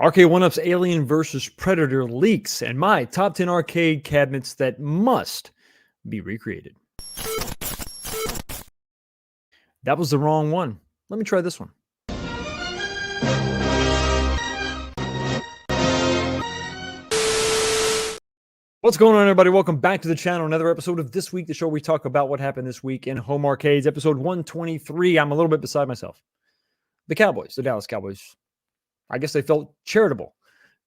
Arcade1up's Alien vs. Predator leaks and my top 10 arcade cabinets that must be recreated. That was the wrong one. Let me try this one. What's going on, everybody? Welcome back to the channel. Another episode of This Week, the show where we talk about what happened this week in home arcades. Episode 123. I'm a little bit beside myself. The Cowboys, the Dallas Cowboys, I guess they felt charitable.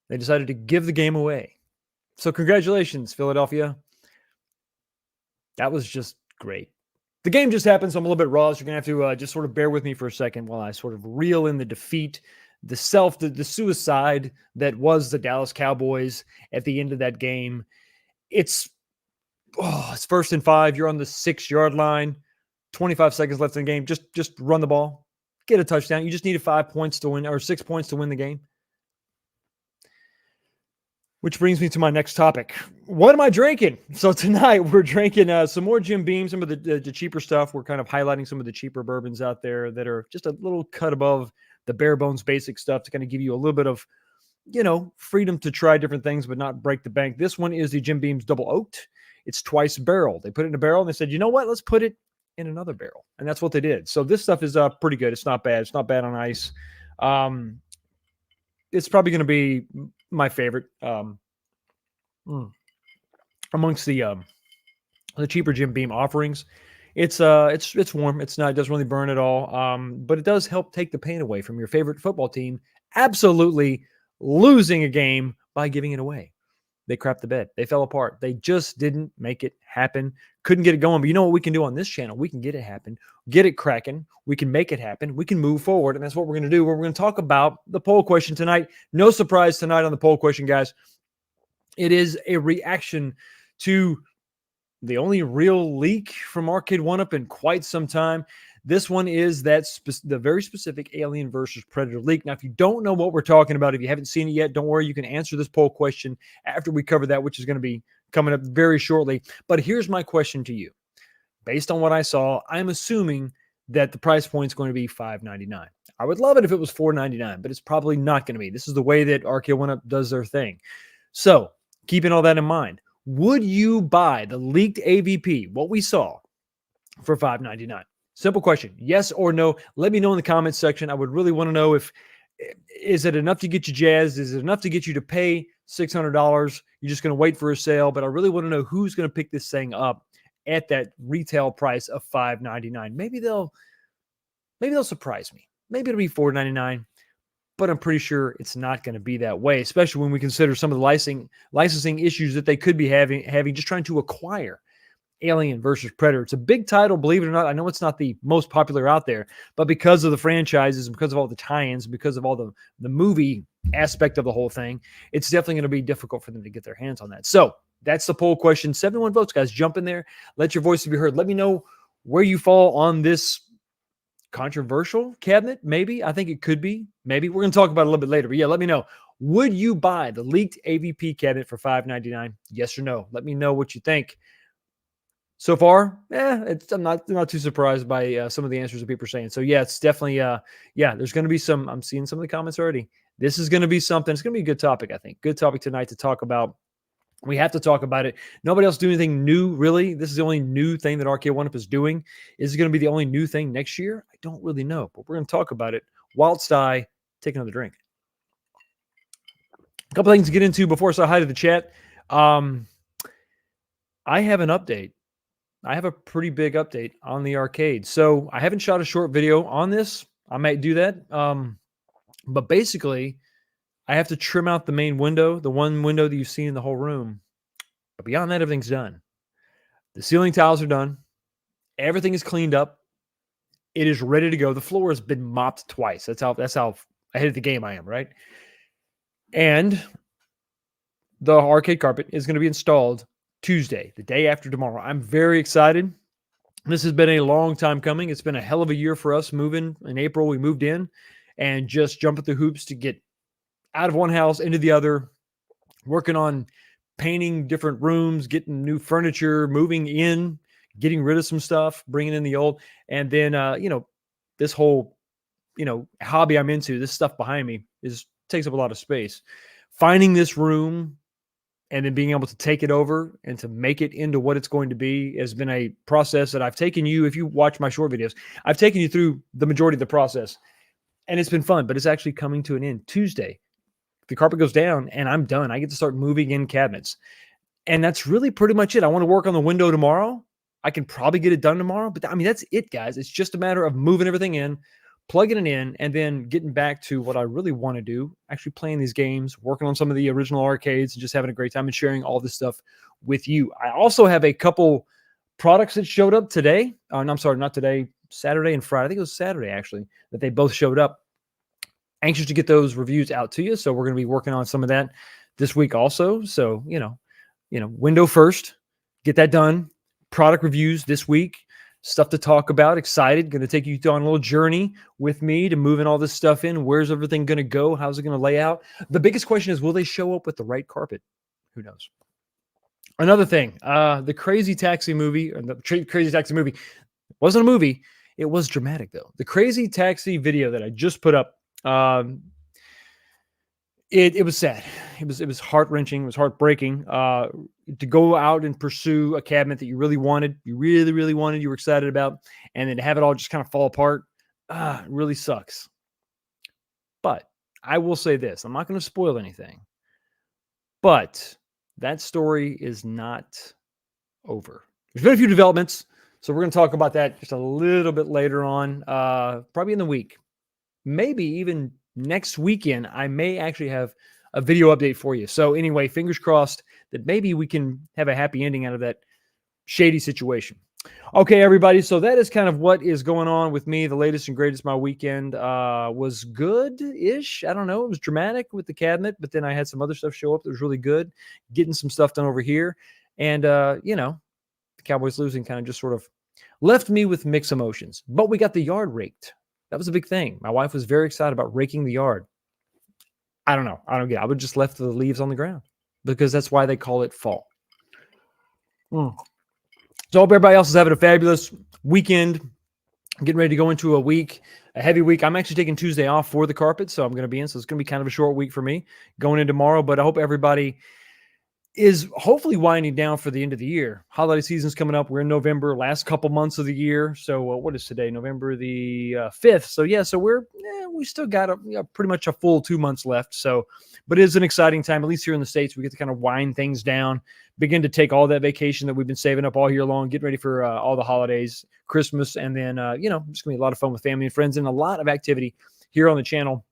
They decided to give the game away. So congratulations, Philadelphia. That was just great. The game just happened, so I'm a little bit raw. So you're going to have to just sort of bear with me for a second while I sort of reel in the defeat, the suicide that was the Dallas Cowboys at the end of that game. It's 1st and 5. You're on the 6-yard line. 25 seconds left in the game. Just run the ball. Get a touchdown. You just needed 5 points to win, or 6 points to win the game. Which brings me to my next topic. What am I drinking? So tonight we're drinking some more Jim Beam, some of the cheaper stuff. We're kind of highlighting some of the cheaper bourbons out there that are just a little cut above the bare bones basic stuff to kind of give you a little bit of, freedom to try different things but not break the bank. This one is the Jim Beam's Double Oaked. It's twice barrel. They put it in a barrel and they said, you know what? Let's put it in another barrel. And that's what they did. So this stuff is pretty good. It's not bad. It's not bad on ice. It's probably going to be my favorite amongst the cheaper Jim Beam offerings. It's warm. It doesn't really burn at all. But it does help take the pain away from your favorite football team absolutely losing a game by giving it away. They crapped the bed. They fell apart. They just didn't make it happen. Couldn't get it going. But you know what we can do on this channel? We can get it happen, get it cracking. We can make it happen. We can move forward. And that's what we're going to do. We're going to talk about the poll question tonight. No surprise tonight on the poll question, guys. It is a reaction to the only real leak from Arcade1up in quite some time. This one is the very specific Alien versus Predator leak. Now, if you don't know what we're talking about, if you haven't seen it yet, don't worry. You can answer this poll question after we cover that, which is going to be coming up very shortly. But here's my question to you. Based on what I saw, I'm assuming that the price point is going to be $5.99. I would love it if it was $4.99, but it's probably not going to be. This is the way that Arcade1up does their thing. So, keeping all that in mind, would you buy the leaked AVP, what we saw, for $5.99? Simple question. Yes or no? Let me know in the comments section. I would really want to know is it enough to get you jazzed? Is it enough to get you to pay $600? You're just going to wait for a sale. But I really want to know who's going to pick this thing up at that retail price of $5.99. Maybe they'll surprise me. Maybe it'll be $4.99. But I'm pretty sure it's not going to be that way, especially when we consider some of the licensing issues that they could be having just trying to acquire Alien versus Predator. It's a big title, believe it or not. I know it's not the most popular out there, but because of the franchises and because of all the tie-ins, because of all the movie aspect of the whole thing, it's definitely going to be difficult for them to get their hands on that. So that's the poll question. 71 votes, guys. Jump in there. Let your voice be heard. Let me know where you fall on this controversial cabinet. Maybe. I think it could be. Maybe. We're going to talk about it a little bit later. But yeah, let me know. Would you buy the leaked AVP cabinet for $5.99? Yes or no? Let me know what you think. So far, I'm not too surprised by some of the answers that people are saying. So yeah, it's definitely there's going to be some. I'm seeing some of the comments already. This is going to be something. It's going to be a good topic, I think. Good topic tonight to talk about. We have to talk about it. Nobody else doing anything new, really. This is the only new thing that Arcade1up is doing. Is it going to be the only new thing next year? I don't really know, but we're going to talk about it whilst I take another drink. A couple things to get into before I say hi to the chat. I have an update. I have a pretty big update on the arcade. So I haven't shot a short video on this. I might do that. But basically, I have to trim out the main window, the one window that you've seen in the whole room. But beyond that, everything's done. The ceiling tiles are done. Everything is cleaned up. It is ready to go. The floor has been mopped twice. That's how ahead of the game I am, right? And the arcade carpet is going to be installed Tuesday, the day after tomorrow. I'm very excited. This has been a long time coming. It's been a hell of a year for us moving. In April, we moved in and just jumping through hoops to get out of one house into the other, working on painting different rooms, getting new furniture, moving in, getting rid of some stuff, bringing in the old. And then, this whole, hobby I'm into, this stuff behind me is takes up a lot of space. Finding this room and then being able to take it over and to make it into what it's going to be has been a process that I've taken you, if you watch my short videos, I've taken you through the majority of the process, and it's been fun, but it's actually coming to an end. Tuesday, the carpet goes down and I'm done. I get to start moving in cabinets. And that's really pretty much it. I want to work on the window tomorrow. I can probably get it done tomorrow, but I mean, that's it, guys. It's just a matter of moving everything in, plugging it in, and then getting back to what I really want to do, actually playing these games, working on some of the original arcades, and just having a great time and sharing all this stuff with you. I also have a couple products that showed up today. No, I'm sorry, not today, Saturday and Friday. I think it was Saturday, actually, that they both showed up. Anxious to get those reviews out to you. So we're going to be working on some of that this week also. So, window first, get that done. Product reviews this week, stuff to talk about. Excited. Going to take you on a little journey with me to moving all this stuff in. Where's everything going to go? How's it going to lay out? The biggest question is, will they show up with the right carpet? Who knows? Another thing, the Crazy Taxi movie, or the Crazy Taxi movie wasn't a movie. It was dramatic, though. The Crazy Taxi video that I just put up, it was sad. It was heart-wrenching. It was heartbreaking to go out and pursue a cabinet that you really wanted, you were excited about, and then to have it all just kind of fall apart. It really sucks. But I will say this. I'm not going to spoil anything. But that story is not over. There's been a few developments, so we're going to talk about that just a little bit later on, probably in the week. Maybe even next weekend, I may actually have a video update for you. So anyway, fingers crossed that maybe we can have a happy ending out of that shady situation. Okay, everybody. So that is kind of what is going on with me. The latest and greatest. My weekend was good-ish. I don't know. It was dramatic with the cabinet, but then I had some other stuff show up that was really good. Getting some stuff done over here. And, the Cowboys losing kind of just sort of left me with mixed emotions. But we got the yard raked. That was a big thing. My wife was very excited about raking the yard. I don't know. I don't get it. I would just left the leaves on the ground because that's why they call it fall. So I hope everybody else is having a fabulous weekend. Getting ready to go into a heavy week. I'm actually taking Tuesday off for the carpet, so I'm going to be in. So it's going to be kind of a short week for me going in tomorrow. But I hope everybody is hopefully winding down for the end of the year. Holiday season's coming up. We're in November, last couple months of the year. So what is today? November the 5th. So yeah, so we still got pretty much a full 2 months left. So, but it is an exciting time, at least here in the States. We get to kind of wind things down, begin to take all that vacation that we've been saving up all year long, get ready for all the holidays, Christmas, and then, it's going to be a lot of fun with family and friends and a lot of activity here on the channel.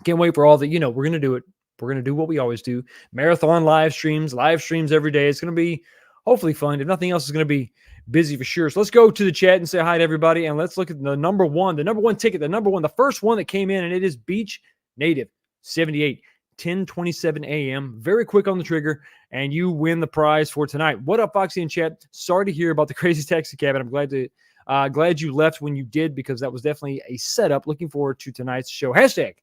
Can't wait for all that, we're going to do it. We're going to do what we always do. Marathon live streams every day. It's going to be hopefully fun. If nothing else, it's going to be busy for sure. So let's go to the chat and say hi to everybody. And let's look at the number one ticket, the first one that came in, and it is Beach Native 78, 10:27 a.m. Very quick on the trigger, and you win the prize for tonight. What up, Foxy and chat? Sorry to hear about the Crazy Taxi Cabin. I'm glad you left when you did, because that was definitely a setup. Looking forward to tonight's show. Hashtag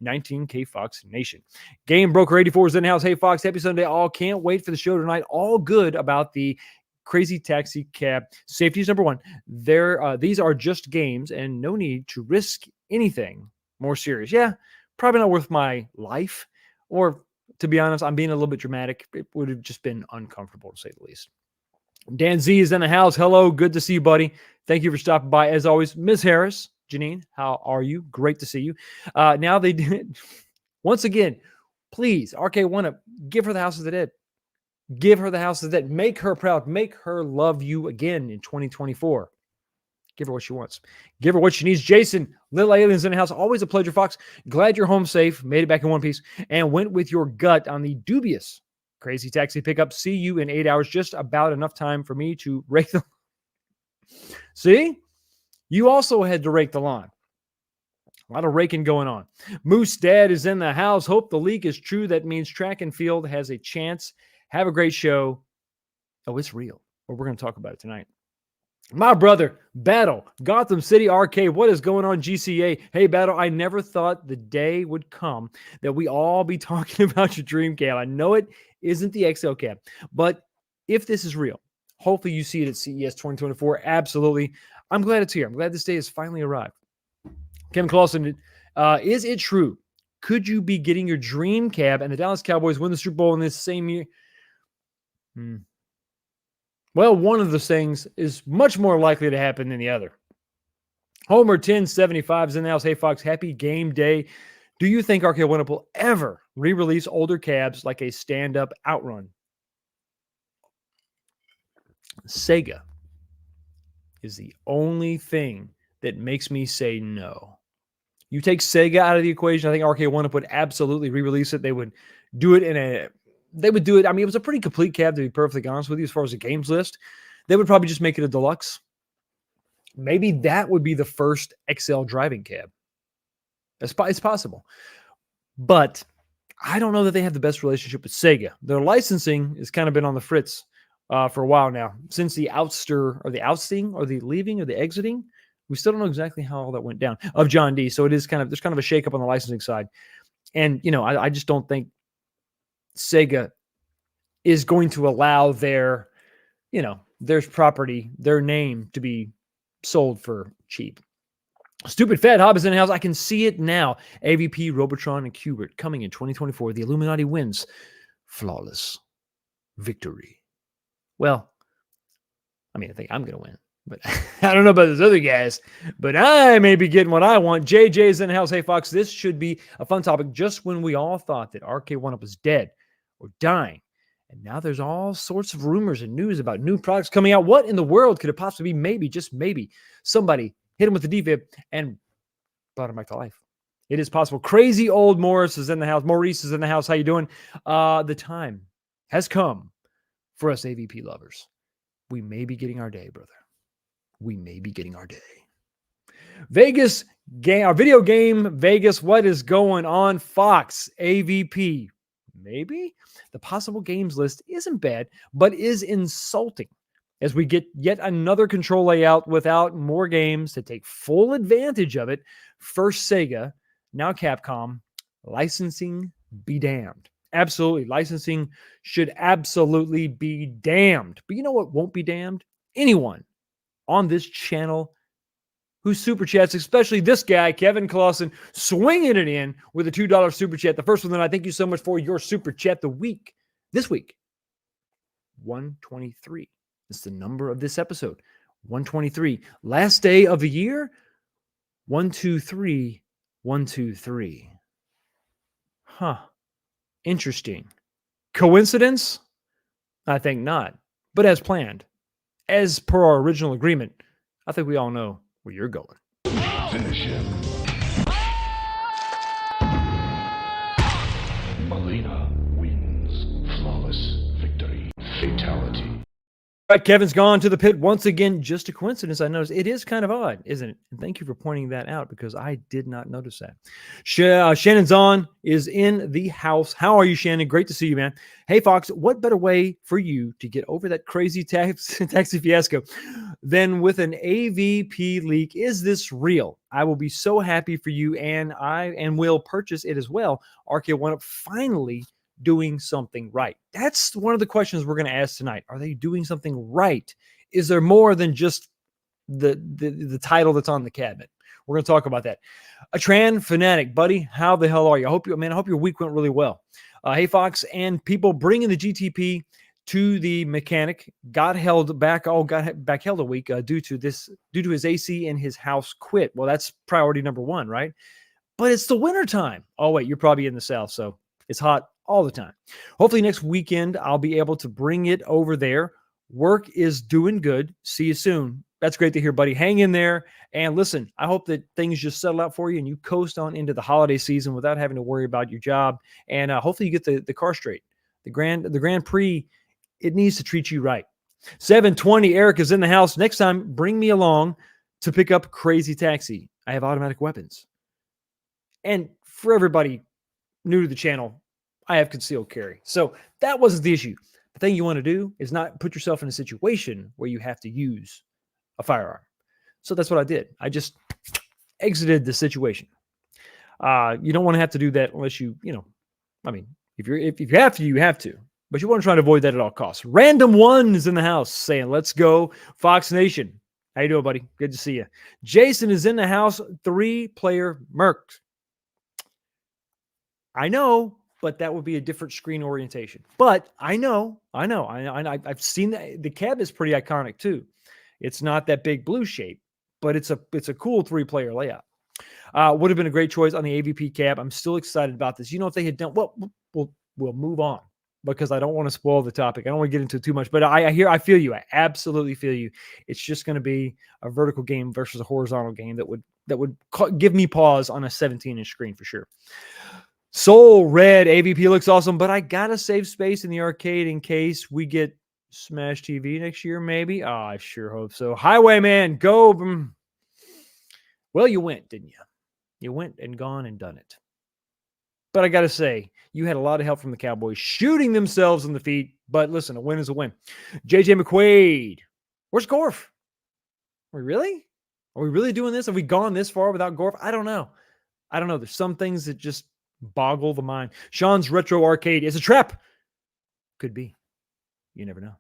19K Fox Nation. Game Broker 84 is in the house. Hey, Fox, happy Sunday. All can't wait for the show tonight. All good about the Crazy Taxi Cab. Safety is number one. These are just games and no need to risk anything more serious. Yeah, probably not worth my life. Or, to be honest, I'm being a little bit dramatic. It would have just been uncomfortable, to say the least. Dan Z is in the house. Hello. Good to see you, buddy. Thank you for stopping by. As always, Ms. Harris. Janine, how are you? Great to see you. Now they did. Once again, please, Arcade1up, give her the House of the Dead. Give her the House of the Dead. Make her proud. Make her love you again in 2024. Give her what she wants. Give her what she needs. Jason, Little Aliens in the house. Always a pleasure, Fox. Glad you're home safe. Made it back in one piece. And went with your gut on the dubious Crazy Taxi pickup. See you in 8 hours. Just about enough time for me to rake the... See? You also had to rake the lawn. A lot of raking going on. Moose Dad is in the house. Hope the leak is true. That means track and field has a chance. Have a great show. Oh, it's real. Well, we're going to talk about it tonight. My brother, Battle, Gotham City Arcade. What is going on, GCA? Hey, Battle, I never thought the day would come that we all be talking about your dream cab. I know it isn't the XL cab, but if this is real, hopefully you see it at CES 2024. Absolutely. I'm glad it's here. I'm glad this day has finally arrived. Kevin Clausen, is it true Could you be getting your dream cab and the Dallas Cowboys win the Super Bowl in this same year? Well, one of those things is much more likely to happen than the other. Homer 1075 is in the house. Hey, Fox, happy game day. Do you think Arcade1up will ever re-release older cabs like a stand-up Outrun? Sega is the only thing that makes me say no. You take Sega out of the equation, I think Arcade1up would absolutely re-release it. They would do it I mean, it was a pretty complete cab, to be perfectly honest with you, as far as the games list. They would probably just make it a deluxe. Maybe that would be the first XL driving cab. It's possible. But I don't know that they have the best relationship with Sega. Their licensing has kind of been on the fritz for a while now. Since the ouster, or the ousting, or the leaving, or the exiting, we still don't know exactly how all that went down, of John D. So there's kind of a shakeup on the licensing side. And, I just don't think Sega is going to allow their property, their name, to be sold for cheap. Stupid Fed Hob is in the house. I can see it now. AVP, Robotron, and Qbert coming in 2024. The Illuminati wins. Flawless victory. Well, I mean, I think I'm going to win. But I don't know about those other guys. But I may be getting what I want. JJ's in the house. Hey, Fox, this should be a fun topic. Just when we all thought that Arcade1up was dead or dying, and now there's all sorts of rumors and news about new products coming out. What in the world could it possibly be? Maybe, just maybe, somebody hit him with the defib and brought him back to life. It is possible. Crazy old Morris is in the house. Maurice is in the house. How you doing? The time has come for us AVP lovers. We may be getting our day, brother. We may be getting our day. Vegas game, our video game Vegas. What is going on? Fox AVP. Maybe the possible games list isn't bad, but is insulting as we get yet another control layout without more games to take full advantage of it. First Sega, now Capcom. Licensing be damned. Absolutely. Licensing should absolutely be damned. But you know what won't be damned? Anyone on this channel who super chats, especially this guy, Kevin Clausen, swinging it in with a $2 super chat. The first one that I thank you so much for your super chat this week, 123. It's the number of this episode, 123. Last day of the year, 123, 123. Huh. Interesting. Coincidence? I think not. But as planned, as per our original agreement, I think we all know where you're going. Finish him. Melina wins. Flawless victory. Fatality. All right, Kevin's gone to the pit once again. Just a coincidence, I noticed. It is kind of odd, isn't it? And thank you for pointing that out, because I did not notice that. Shannon Zahn is in the house. How are you, Shannon? Great to see you, man. Hey, Fox, what better way for you to get over that crazy taxi fiasco than with an AVP leak? Is this real? I will be so happy for you, and will purchase it as well. Arcade1up finally doing something right. That's one of the questions we're going to ask tonight. Are they doing something right? Is there more than just the title that's on the cabinet? We're going to talk about that. A Tran Fanatic, buddy, how the hell are you? I hope your week went really well. Hey, Fox, and people bringing the GTP to the mechanic got back held a week due to his AC in his house quit. Well, that's priority number one, right? But it's the winter time. Oh, wait, you're probably in the South, so it's hot all the time. Hopefully next weekend, I'll be able to bring it over there. Work is doing good. See you soon. That's great to hear, buddy. Hang in there. And listen, I hope that things just settle out for you and you coast on into the holiday season without having to worry about your job. And hopefully you get the car straight. The Grand Prix, it needs to treat you right. 720, Eric is in the house. Next time, bring me along to pick up Crazy Taxi. I have automatic weapons. And for everybody new to the channel, I have concealed carry. So that wasn't the issue. The thing you want to do is not put yourself in a situation where you have to use a firearm. So that's what I did. I just exited the situation. You don't want to have to do that unless if you have to, you have to. But you want to try to avoid that at all costs. Random One is in the house saying, let's go, Fox Nation. How you doing, buddy? Good to see you. Jason is in the house. 3-player Merc. I know, but that would be a different screen orientation. But I've seen the cab is pretty iconic too. It's not that big blue shape, but it's a cool 3-player layout. Would have been a great choice on the AVP cab. I'm still excited about this. If they had done well, we'll move on because I don't want to spoil the topic. I don't want to get into it too much, but I feel you. I absolutely feel you. It's just going to be a vertical game versus a horizontal game that would give me pause on a 17-inch screen for sure. Soul Red AVP looks awesome, but I gotta save space in the arcade in case we get Smash TV next year, maybe. Oh, I sure hope so. Highwayman, go. Well, you went, didn't you? You went and gone and done it. But I gotta say, you had a lot of help from the Cowboys shooting themselves in the feet. But listen, a win is a win. JJ McQuaid, where's Gorf? Are we really doing this? Have we gone this far without Gorf? I don't know. There's some things that just boggle the mind. Sean's Retro Arcade is a trap. Could be. You never know.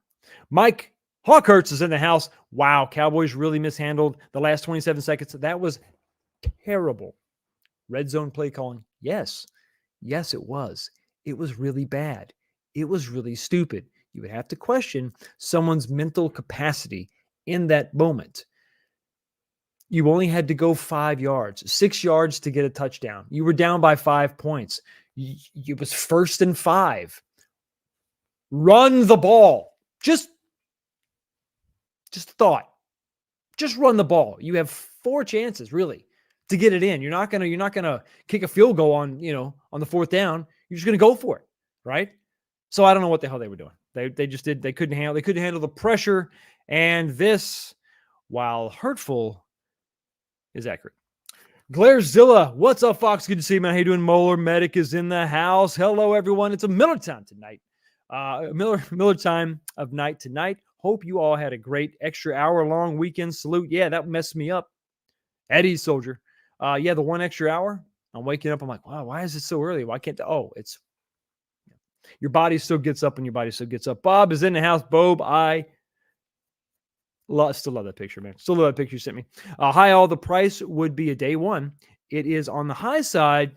Mike Hawkhurts is in the house. Wow, Cowboys really mishandled the last 27 seconds. That was terrible. Red zone play calling. Yes, it was. It was really bad. It was really stupid. You would have to question someone's mental capacity in that moment. You only had to go 5 yards, 6 yards to get a touchdown. You were down by 5 points. It was 1st and 5. Run the ball. Just thought. Just run the ball. You have 4 chances really to get it in. You're not gonna kick a field goal on the 4th down. You're just gonna go for it, right? So I don't know what the hell they were doing. They just did. They couldn't handle the pressure. And this, while hurtful, is accurate. Glairzilla, what's up, Fox? Good to see you, man. How you doing? Molar Medic is in the house. Hello, everyone. It's a Miller time tonight. Miller time of night tonight. Hope you all had a great extra hour-long weekend salute. Yeah, that messed me up. Eddie Soldier. The 1 extra hour. I'm waking up. I'm like, wow, why is it so early? Why can't? It's your body still gets up and your body still gets up. Bob is in the house. Bob, I still love that picture, man. Still love that picture you sent me. Hi, all. The price would be a day one. It is on the high side,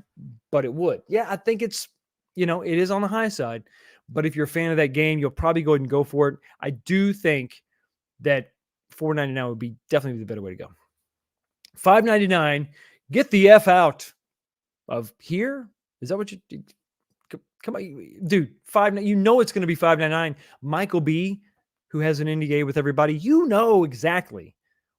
but it would. Yeah, I think it's, it is on the high side. But if you're a fan of that game, you'll probably go ahead and go for it. I do think that $4.99 would be definitely the better way to go. $5.99. Get the F out of here. Is that what you? Come on, dude. It's going to be $5.99. Michael B, who has an NDA with everybody, exactly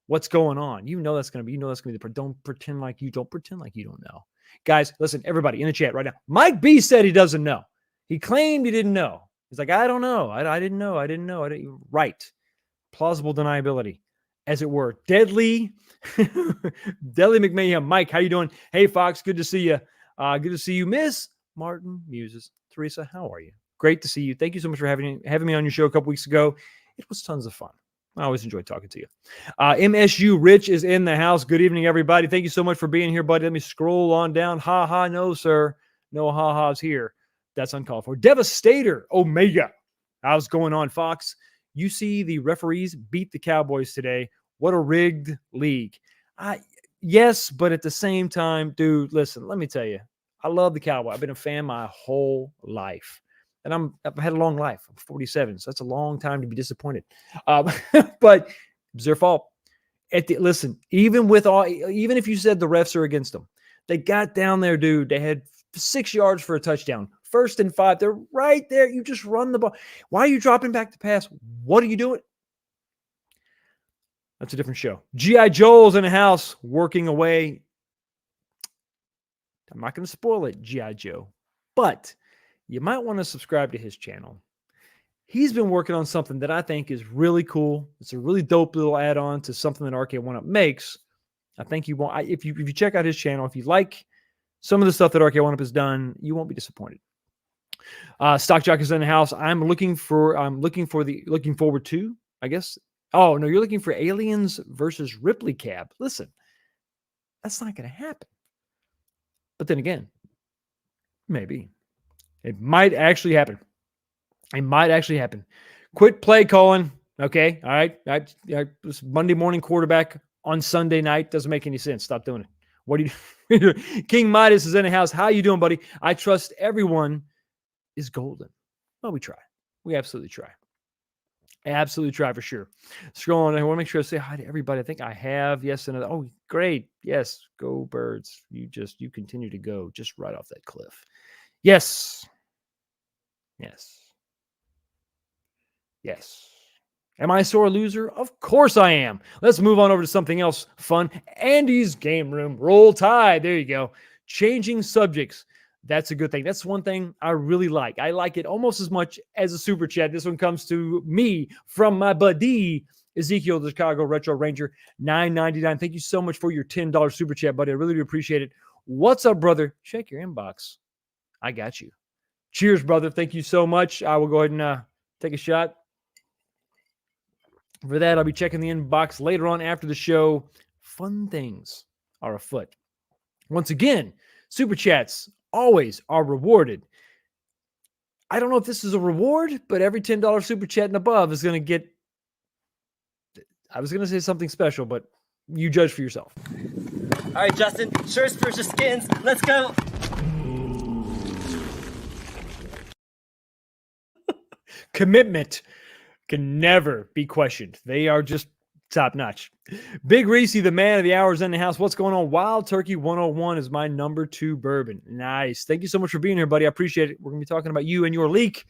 what's going on. That's going to be. That's going to be don't pretend like you don't know. Guys, listen, everybody in the chat right now. Mike B said he doesn't know. He claimed he didn't know. He's like, I don't know. I didn't know. Right. Plausible deniability, as it were. Deadly McMahon. Mike, how you doing? Hey, Fox, good to see you. Good to see you, Miss Martin Muses. Teresa, how are you? Great to see you. Thank you so much for having me on your show a couple weeks ago. It was tons of fun. I always enjoy talking to you. MSU Rich is in the house. Good evening, everybody. Thank you so much for being here, buddy. Let me scroll on down. No, sir. No ha-has here. That's uncalled for. Devastator Omega. How's going on, Fox? You see the referees beat the Cowboys today. What a rigged league. Yes, but at the same time, dude, listen, let me tell you. I love the Cowboys. I've been a fan my whole life. And I've had a long life. I'm 47, so that's a long time to be disappointed. But it's their fault. Listen, even if you said the refs are against them, they got down there, dude. They had 6 yards for a touchdown. 1st and 5. They're right there. You just run the ball. Why are you dropping back to pass? What are you doing? That's a different show. G.I. Joel's in the house working away. I'm not going to spoil it, G.I. Joe. But you might want to subscribe to his channel. He's been working on something that I think is really cool. It's a really dope little add-on to something that Arcade1up makes. I think you won't. If you check out his channel, if you like some of the stuff that Arcade1up has done, you won't be disappointed. Stock Jock is in the house. I'm looking forward to, I guess. Oh, no, you're looking for Aliens versus Ripley Cab. Listen, that's not going to happen. But then again, maybe. It might actually happen. Quit play calling. Okay. All right. This Monday morning quarterback on Sunday night doesn't make any sense. Stop doing it. What do you King Midas is in the house. How you doing, buddy? I trust everyone is golden. Well, we try. We absolutely try. Absolutely try for sure. Scrolling, I want to make sure I say hi to everybody. I think I have. Yes, and oh, great. Yes, go birds. You continue to go just right off that cliff. Yes. Yes. Yes. Am I a sore loser? Of course I am. Let's move on over to something else fun. Andy's Game Room. Roll Tide. There you go. Changing subjects. That's a good thing. That's one thing I really like. I like it almost as much as a super chat. This one comes to me from my buddy, Ezekiel, the Chicago Retro Ranger, $9.99. Thank you so much for your $10 super chat, buddy. I really do appreciate it. What's up, brother? Check your inbox. I got you. Cheers, brother. Thank you so much. I will go ahead and take a shot. For that, I'll be checking the inbox later on after the show. Fun things are afoot. Once again, super chats always are rewarded. I don't know if this is a reward, but every $10 super chat and above is going to get, I was going to say something special, but you judge for yourself. All right, Justin, shirts versus skins. Let's go. Commitment can never be questioned. They are just top notch. Big Reece, the man of the hour, is in the house. What's going on? Wild Turkey 101 is my number 2 bourbon. Nice. Thank you so much for being here, buddy. I appreciate it. We're going to be talking about you and your leak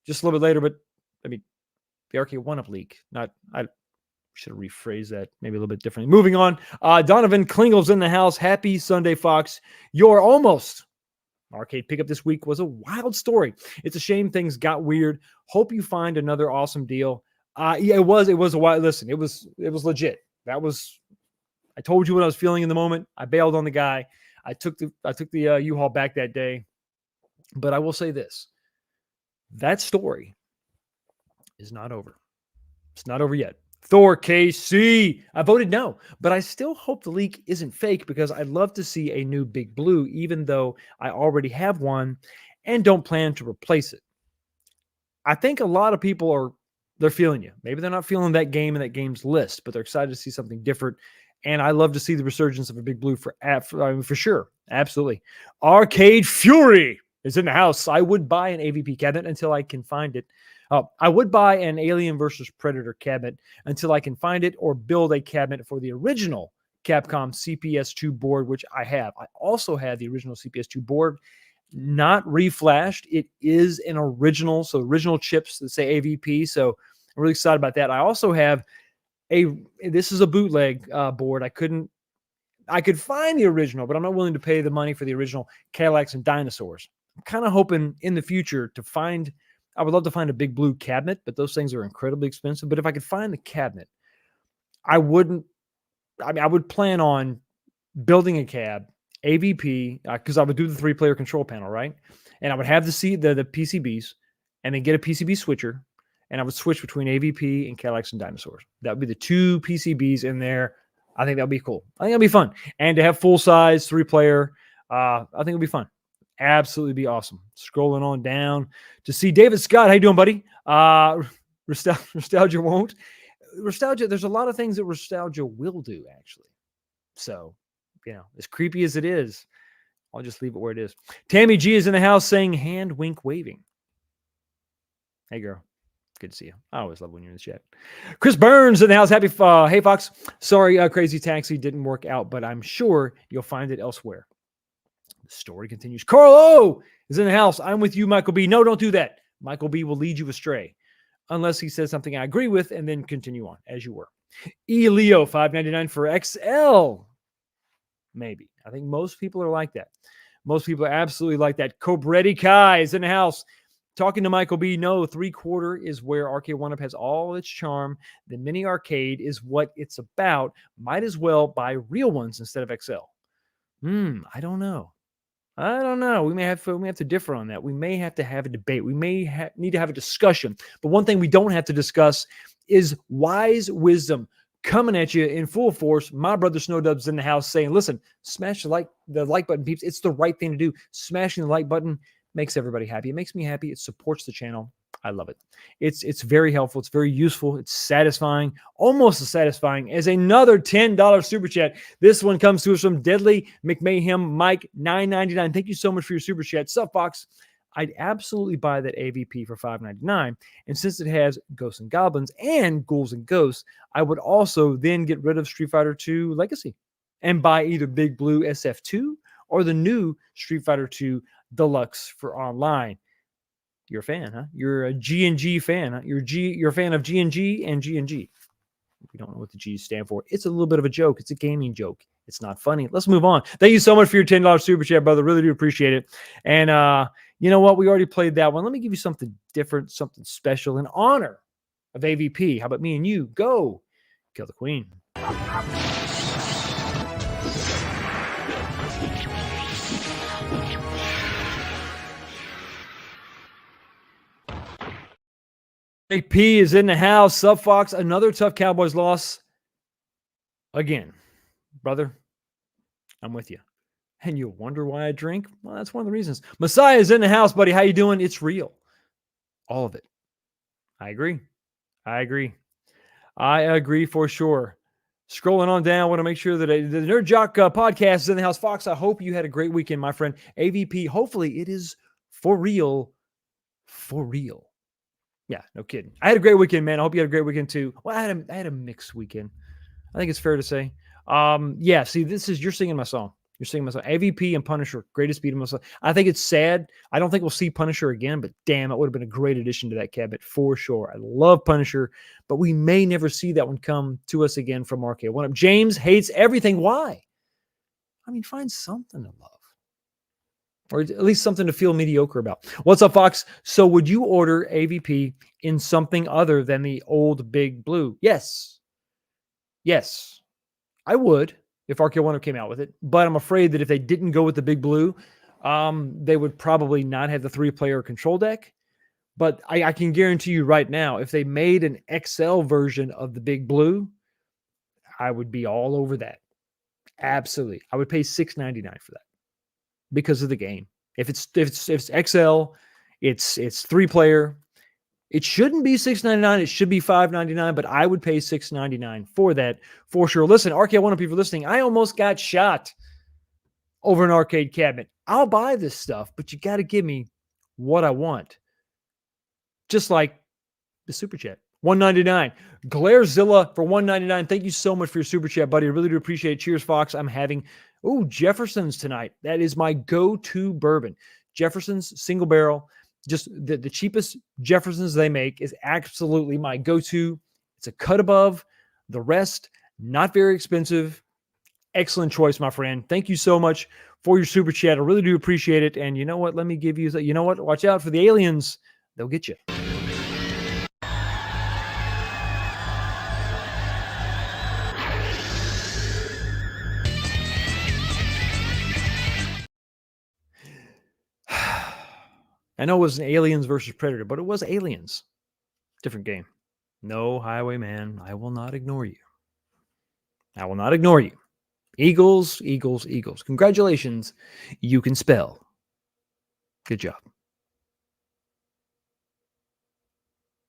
just a little bit later, but I mean, the Arcade1up leak. I should have rephrased that maybe a little bit differently. Moving on. Donovan Klingle's in the house. Happy Sunday, Fox. You're almost. Arcade pickup this week was a wild story. It's a shame things got weird. Hope you find another awesome deal. Yeah, it was a wild. Listen, it was legit. I told you what I was feeling in the moment. I bailed on the guy. I took the U-Haul back that day. But I will say this. That story is not over. It's not over yet. Thor KC. I voted no, but I still hope the leak isn't fake because I'd love to see a new Big Blue, even though I already have one and don't plan to replace it. I think a lot of people they're feeling you. Maybe they're not feeling that game and that game's list, but they're excited to see something different. And I love to see the resurgence of a Big Blue for sure. Absolutely. Arcade Fury is in the house. I would buy an AVP cabinet until I can find it. I would buy an Alien versus Predator cabinet until I can find it or build a cabinet for the original Capcom CPS2 board, which I have. I also have the original CPS2 board, not reflashed. It is an original, so original chips that say AVP. So I'm really excited about that. I also have this is a bootleg board. I could find the original, but I'm not willing to pay the money for the original Cadillacs and Dinosaurs. I'm kind of hoping in the future I would love to find a Big Blue cabinet, but those things are incredibly expensive. But if I could find the cabinet, I would plan on building a cab, AVP, because I would do the 3-player control panel, right? And I would have the PCBs and then get a PCB switcher, and I would switch between AVP and Cadillacs and Dinosaurs. That would be the 2 PCBs in there. I think that would be cool. I think that'd be fun. And to have full-size 3-player, I think it would be fun. Absolutely be awesome. Scrolling on down to see David Scott. How you doing, buddy? Nostalgia won't. Nostalgia, there's a lot of things that nostalgia will do, actually. So, as creepy as it is, I'll just leave it where it is. Tammy G is in the house saying hand wink waving. Hey, girl. Good to see you. I always love when you're in the chat. Chris Burns in the house. Happy, hey, Fox. Sorry, Crazy Taxi didn't work out, but I'm sure you'll find it elsewhere. The story continues. Carlo is in the house. I'm with you, Michael B. No, don't do that. Michael B will lead you astray unless he says something I agree with and then continue on as you were. Leo, $5.99 for XL. Maybe. I think most people are like that. Most people are absolutely like that. Cobretti Kai is in the house. Talking to Michael B. No, 3/4 is where Arcade1up has all its charm. The mini arcade is what it's about. Might as well buy real ones instead of XL. I don't know. We may have to differ on that. We may have to have a debate. We may need to have a discussion. But one thing we don't have to discuss is wise wisdom coming at you in full force. My brother Snowdub's in the house saying, listen, smash the like button, peeps. It's the right thing to do. Smashing the like button makes everybody happy. It makes me happy. It supports the channel. I love it. It's very helpful. It's very useful. It's satisfying, almost as satisfying as another $10 super chat. This one comes to us from Deadly McMahon Mike 999. Thank you so much for your super chat. Sup, Fox? I'd absolutely buy that AVP for $5.99. And since it has Ghosts and Goblins and Ghouls and Ghosts, I would also then get rid of Street Fighter II Legacy and buy either Big Blue SF2 or the new Street Fighter II Deluxe for online. You're a fan, huh? You're a G&G fan, huh? You're a fan of G&G and G&G. If you don't know what the G stand for, it's a little bit of a joke. It's a gaming joke. It's not funny. Let's move on. Thank you so much for your $10 super chat, brother. Really do appreciate it. And you know what? We already played that one. Let me give you something different, something special in honor of AVP. How about me and you? Go kill the queen. AP is in the house. Sub Fox, another tough Cowboys loss. Again, brother, I'm with you. And you wonder why I drink? Well, that's one of the reasons. Messiah is in the house, buddy. How you doing? It's real. All of it. I agree. I agree for sure. Scrolling on down, I want to make sure that the Nerd Jock podcast is in the house. Fox, I hope you had a great weekend, my friend. AVP, hopefully it is for real. For real. Yeah, no kidding. I had a great weekend, man. I hope you had a great weekend too. Well, I had a mixed weekend. I think it's fair to say. Yeah, see, you're singing my song. You're singing my song. AVP and Punisher, greatest beat of my song. I think it's sad. I don't think we'll see Punisher again, but damn, it would have been a great addition to that cabinet for sure. I love Punisher, but we may never see that one come to us again from Arcade1up. James hates everything. Why? I mean, find something to love. Or at least something to feel mediocre about. What's up, Fox? So would you order AVP in something other than the old Big Blue? Yes. Yes. I would if Arcade1up came out with it. But I'm afraid that if they didn't go with the Big Blue, they would probably not have the 3-player control deck. But I can guarantee you right now, if they made an XL version of the Big Blue, I would be all over that. Absolutely. I would pay $6.99 for that. Because of the game. If it's XL, it's 3-player. It shouldn't be $6.99. It should be $5.99, but I would pay $6.99 for that for sure. Listen, Arcade1up, if you're listening, I almost got shot over an arcade cabinet. I'll buy this stuff, but you got to give me what I want. Just like the super chat. $1.99. Glairezilla for $1.99. Thank you so much for your super chat, buddy. I really do appreciate it. Cheers, Fox. I'm having Jefferson's tonight. That is my go-to bourbon. Jefferson's single barrel. Just the cheapest Jefferson's they make is absolutely my go-to. It's a cut above the rest. Not very expensive. Excellent choice, my friend. Thank you so much for your super chat. I really do appreciate it. And you know what? Let me give you that. You know what? Watch out for the aliens. They'll get you. I know it was an Aliens versus Predator, but it was Aliens. Different game. No, Highwayman, I will not ignore you. I will not ignore you. Eagles, Eagles, Eagles. Congratulations. You can spell. Good job.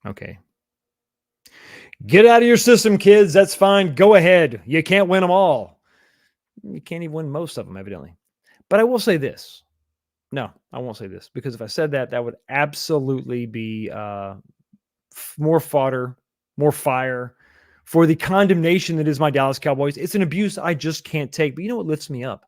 Okay. Get out of your system, kids. That's fine. Go ahead. You can't win them all. You can't even win most of them, evidently. But I will say this. No, I won't say this, because if I said that, that would absolutely be more fodder, more fire for the condemnation that is my Dallas Cowboys. It's an abuse I just can't take. But you know what lifts me up?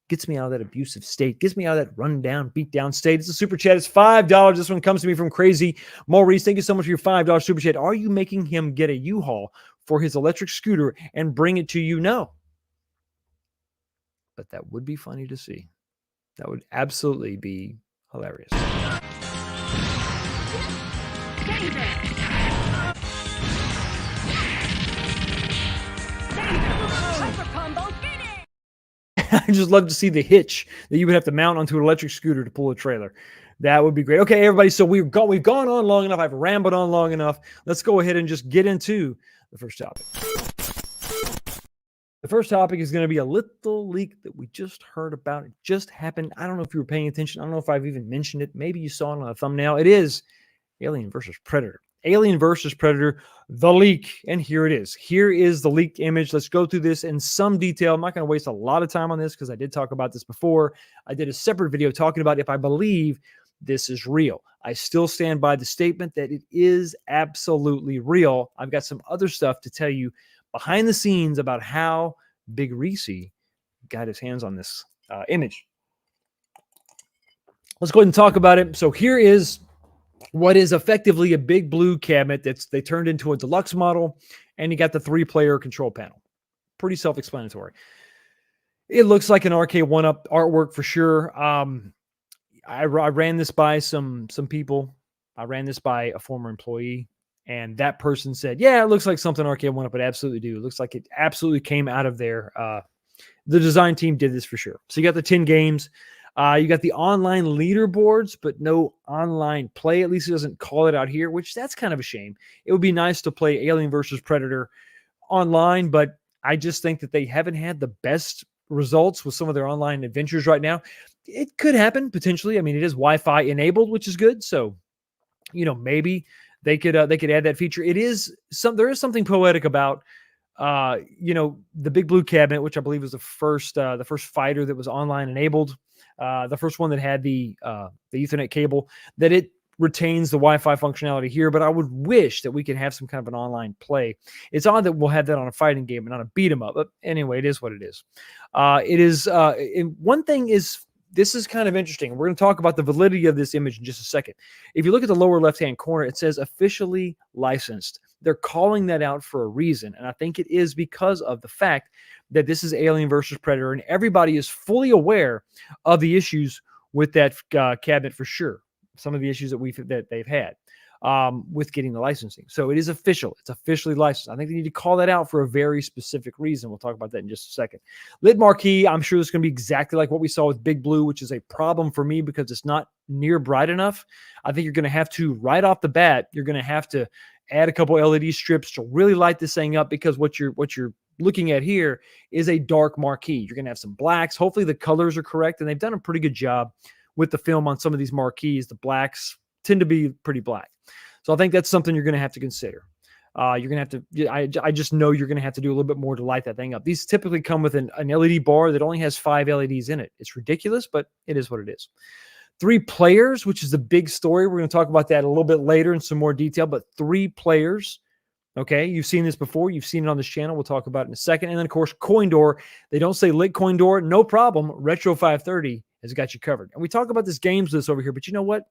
Gets me out of that abusive state. Gets me out of that rundown, beat-down state. It's a super chat. It's $5. This one comes to me from Crazy Maurice. Thank you so much for your $5 super chat. Are you making him get a U-Haul for his electric scooter and bring it to you? No. But that would be funny to see. That would absolutely be hilarious. I just love to see the hitch that you would have to mount onto an electric scooter to pull a trailer. That would be great. Okay, everybody. So we've gone on long enough. I've rambled on long enough. Let's go ahead and just get into the first topic. The first topic is going to be a little leak that we just heard about. It just happened. I don't know if you were paying attention. I don't know if I've even mentioned it. Maybe you saw it on a thumbnail. It is Alien versus Predator. Alien versus Predator, the leak. And here it is. Here is the leaked image. Let's go through this in some detail. I'm not going to waste a lot of time on this because I did talk about this before. I did a separate video talking about if I believe this is real. I still stand by the statement that it is absolutely real. I've got some other stuff to tell you behind the scenes about how Big Reece got his hands on this image. Let's go ahead and talk about it. So here is what is effectively a big blue cabinet they turned into a deluxe model, and you got the 3-player control panel. Pretty self-explanatory. It looks like an Arcade1up artwork for sure. I ran this by some people. I ran this by a former employee, and that person said, yeah, it looks like something Arcade1up would absolutely do. It looks like it absolutely came out of there. The design team did this for sure. So you got the 10 games. You got the online leaderboards, but no online play. At least it doesn't call it out here, which that's kind of a shame. It would be nice to play Alien versus Predator online, but I just think that they haven't had the best results with some of their online adventures right now. It could happen potentially. I mean, it is Wi-Fi enabled, which is good. So, maybe they could add that feature. There is something poetic about the big blue cabinet, which I believe was the first fighter that was online enabled. The first one that had the Ethernet cable, that it retains the Wi-Fi functionality here, but I would wish that we could have some kind of an online play. It's odd that we'll have that on a fighting game and not a beat 'em up, but anyway, it is what it is. One thing is, this is kind of interesting. We're going to talk about the validity of this image in just a second. If you look at the lower left-hand corner, it says officially licensed. They're calling that out for a reason, and I think it is because of the fact that this is Alien versus Predator, and everybody is fully aware of the issues with that cabinet for sure. Some of the issues that they've had with getting the licensing. So it is official. It's officially licensed. I think they need to call that out for a very specific reason. We'll talk about that in just a second. Lid marquee, I'm sure it's going to be exactly like what we saw with Big Blue, which is a problem for me because it's not near bright enough. I think you're going to have to, right off the bat, you're going to have to add a couple LED strips to really light this thing up, because what you're looking at here is a dark marquee. You're going to have some blacks. Hopefully the colors are correct, and they've done a pretty good job with the film on some of these marquees. The blacks tend to be pretty black. So I think that's something you're going to have to consider. You're going to have to, I just know you're going to have to do a little bit more to light that thing up. These typically come with an LED bar that only has 5 LEDs in it. It's ridiculous, but it is what it is. 3 players, which is a big story. We're going to talk about that a little bit later in some more detail, but 3 players. Okay, you've seen this before. You've seen it on this channel. We'll talk about it in a second. And then, of course, coin door. They don't say lit coin door. No problem. Retro 530 has got you covered. And we talk about this games list over here, but you know what?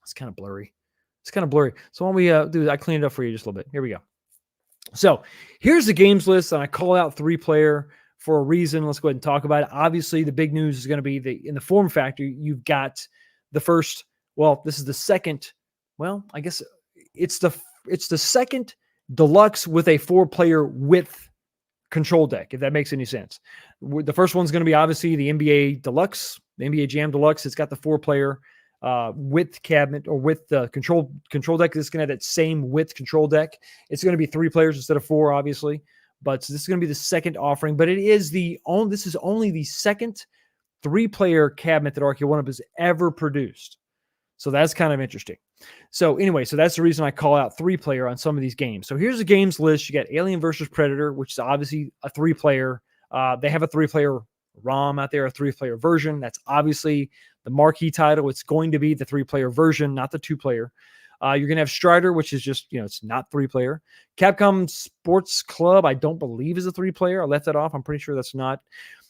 It's kind of blurry. It's kind of blurry. So why don't we do that? I cleaned it up for you just a little bit. Here we go. So here's the games list, and I call out 3-player for a reason. Let's go ahead and talk about it. Obviously, the big news is going to be in the form factor. You've got the first. Well, this is the second. Well, I guess it's the second deluxe with a 4-player with control deck, if that makes any sense. The first one's going to be obviously the NBA Deluxe, the NBA Jam Deluxe. It's got the 4-player width cabinet, or with the control deck. It's going to have that same width control deck. It's going to be 3 players instead of 4, obviously. But this is going to be the second offering. But this is only the second 3-player cabinet that Arcade1up has ever produced. So that's kind of interesting. So anyway, so that's the reason I call out 3-player on some of these games. So here's the games list. You got Alien versus Predator, which is obviously a 3-player. They have a 3-player ROM out there, a 3-player version. That's obviously the marquee title. It's going to be the 3-player version, not the 2-player. You're going to have Strider, which is just, it's not 3-player. Capcom Sports Club, I don't believe is a 3-player. I left that off. I'm pretty sure that's not.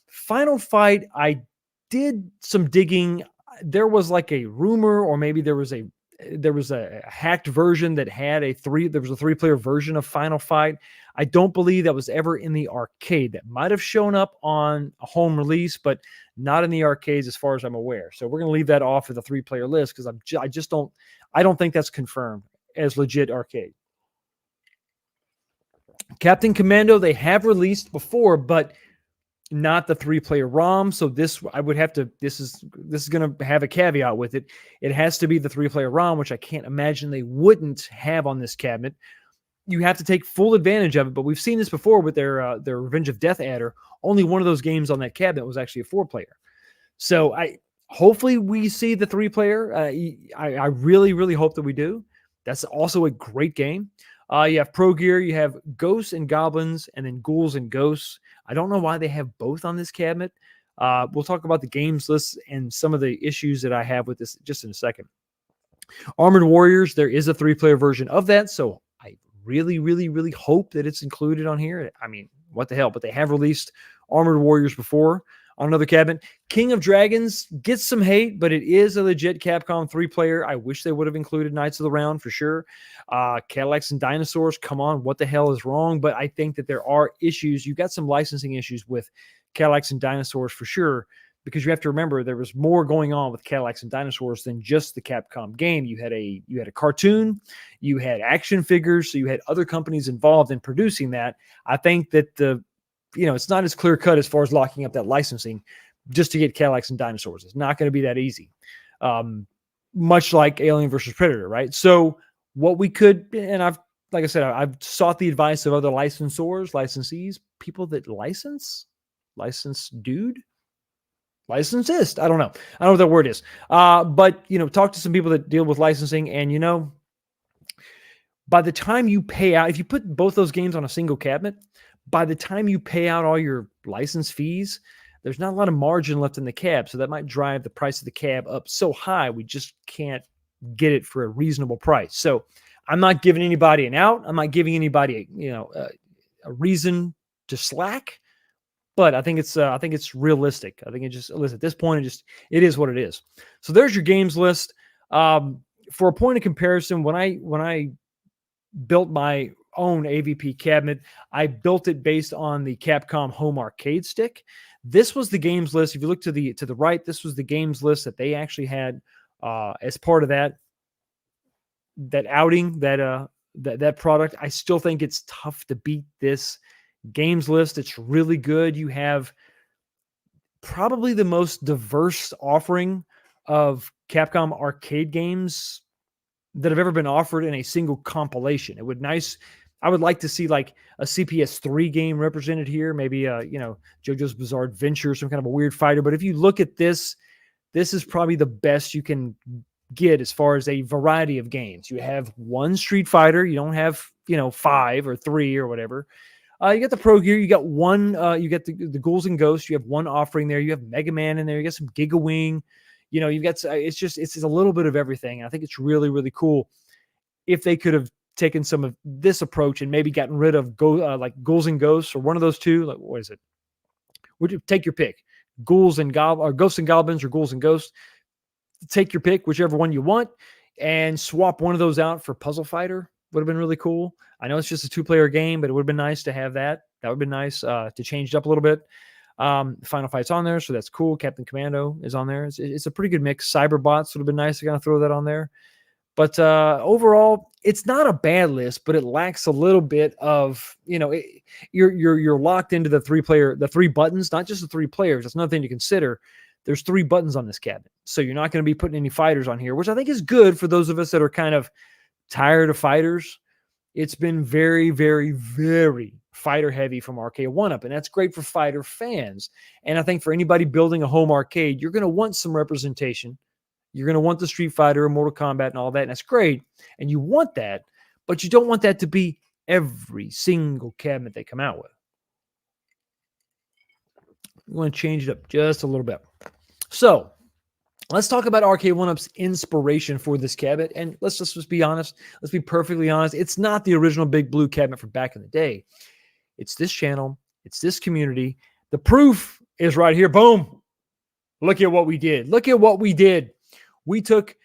Final Fight, I did some digging. There was like a rumor, or maybe there was a hacked version that had there was a 3-player version of Final Fight. I don't believe that was ever in the arcade. That might have shown up on a home release, but not in the arcades as far as I'm aware. So we're going to leave that off of the 3-player list, because I don't think that's confirmed as legit arcade. Captain Commando, they have released before, but not the 3-player ROM. So this is going to have a caveat with it. It has to be the 3-player ROM, which I can't imagine they wouldn't have on this cabinet. You have to take full advantage of it, but we've seen this before with their Revenge of Death adder. Only one of those games on that cabinet was actually a 4-player. So Hopefully we see the 3-player. I really, really hope that we do. That's also a great game. You have Pro Gear, you have Ghosts and Goblins, and then Ghouls and Ghosts. I don't know why they have both on this cabinet. We'll talk about the games list and some of the issues that I have with this just in a second. Armored Warriors, there is a 3-player version of that, so I really, really, really hope that it's included on here. I mean, what the hell? But they have released Armored Warriors before on another cabinet. King of Dragons gets some hate, but it is a legit Capcom 3-player. I wish they would have included Knights of the Round for sure. Cadillacs and Dinosaurs, come on, what the hell is wrong? But I think that there are issues. You've got some licensing issues with Cadillacs and Dinosaurs for sure, because you have to remember there was more going on with Cadillacs and Dinosaurs than just the Capcom game. You had a cartoon, you had action figures, so you had other companies involved in producing that. I think that it's not as clear cut as far as locking up that licensing just to get Cadillacs and Dinosaurs. It's not going to be that easy. Much like Alien versus Predator, right? So what we could, and like I said, I've sought the advice of other licensees, people that licensed, licensist. I don't know what that word is. But talk to some people that deal with licensing, and by the time you pay out, if you put both those games on a single cabinet, by the time you pay out all your license fees, there's not a lot of margin left in the cab. So that might drive the price of the cab up so high, we just can't get it for a reasonable price. So I'm not giving anybody an out. I'm not giving anybody, a reason to slack. But I think it's realistic. I think it just, listen, at this point, it is what it is. So there's your games list. For a point of comparison, when I built my own AVP cabinet, I built it based on the Capcom Home Arcade stick. This was the games list. If you look to the right, this was the games list that they actually had as part of that outing, that product. I still think it's tough to beat this games list. It's really good. You have probably the most diverse offering of Capcom arcade games that have ever been offered in a single compilation. I would like to see like a CPS3 game represented here, maybe JoJo's Bizarre Adventure, some kind of a weird fighter. But if you look at this is probably the best you can get as far as a variety of games. You have one Street Fighter. You don't have 5 or 3 or whatever. You got the Pro Gear. You got one. You got the Ghouls and Ghosts. You have one offering there. You have Mega Man in there. You got some Giga Wing. You've got. It's a little bit of everything. I think it's really, really cool if they could have taken some of this approach and maybe gotten rid of like Ghouls and Ghosts, or one of those two. Like, what is it? Would you take your pick? Ghosts and Goblins, or Ghouls and Ghosts. Take your pick, whichever one you want, and swap one of those out for Puzzle Fighter. Would have been really cool. I know it's just a 2-player game, but it would have been nice to have that. That would have been nice to change it up a little bit. Final Fight's on there, so that's cool. Captain Commando is on there. It's a pretty good mix. Cyberbots would have been nice to kind of throw that on there. But overall, it's not a bad list, but it lacks a little bit of, you're locked into the 3 buttons, not just the 3 players. That's another thing to consider. There's 3 buttons on this cabinet. So you're not going to be putting any fighters on here, which I think is good for those of us that are kind of tired of fighters. It's been very, very, very fighter heavy from Arcade1up, and that's great for fighter fans. And I think for anybody building a home arcade, you're going to want some representation. You're going to want the Street Fighter and Mortal Kombat and all that, and that's great. And you want that, but you don't want that to be every single cabinet they come out with. You want to change it up just a little bit. So let's talk about Arcade1up's inspiration for this cabinet. And let's just be honest. Let's be perfectly honest. It's not the original Big Blue cabinet from back in the day. It's this channel. It's this community. The proof is right here. Boom. Look at what we did. Look at what we did. We took,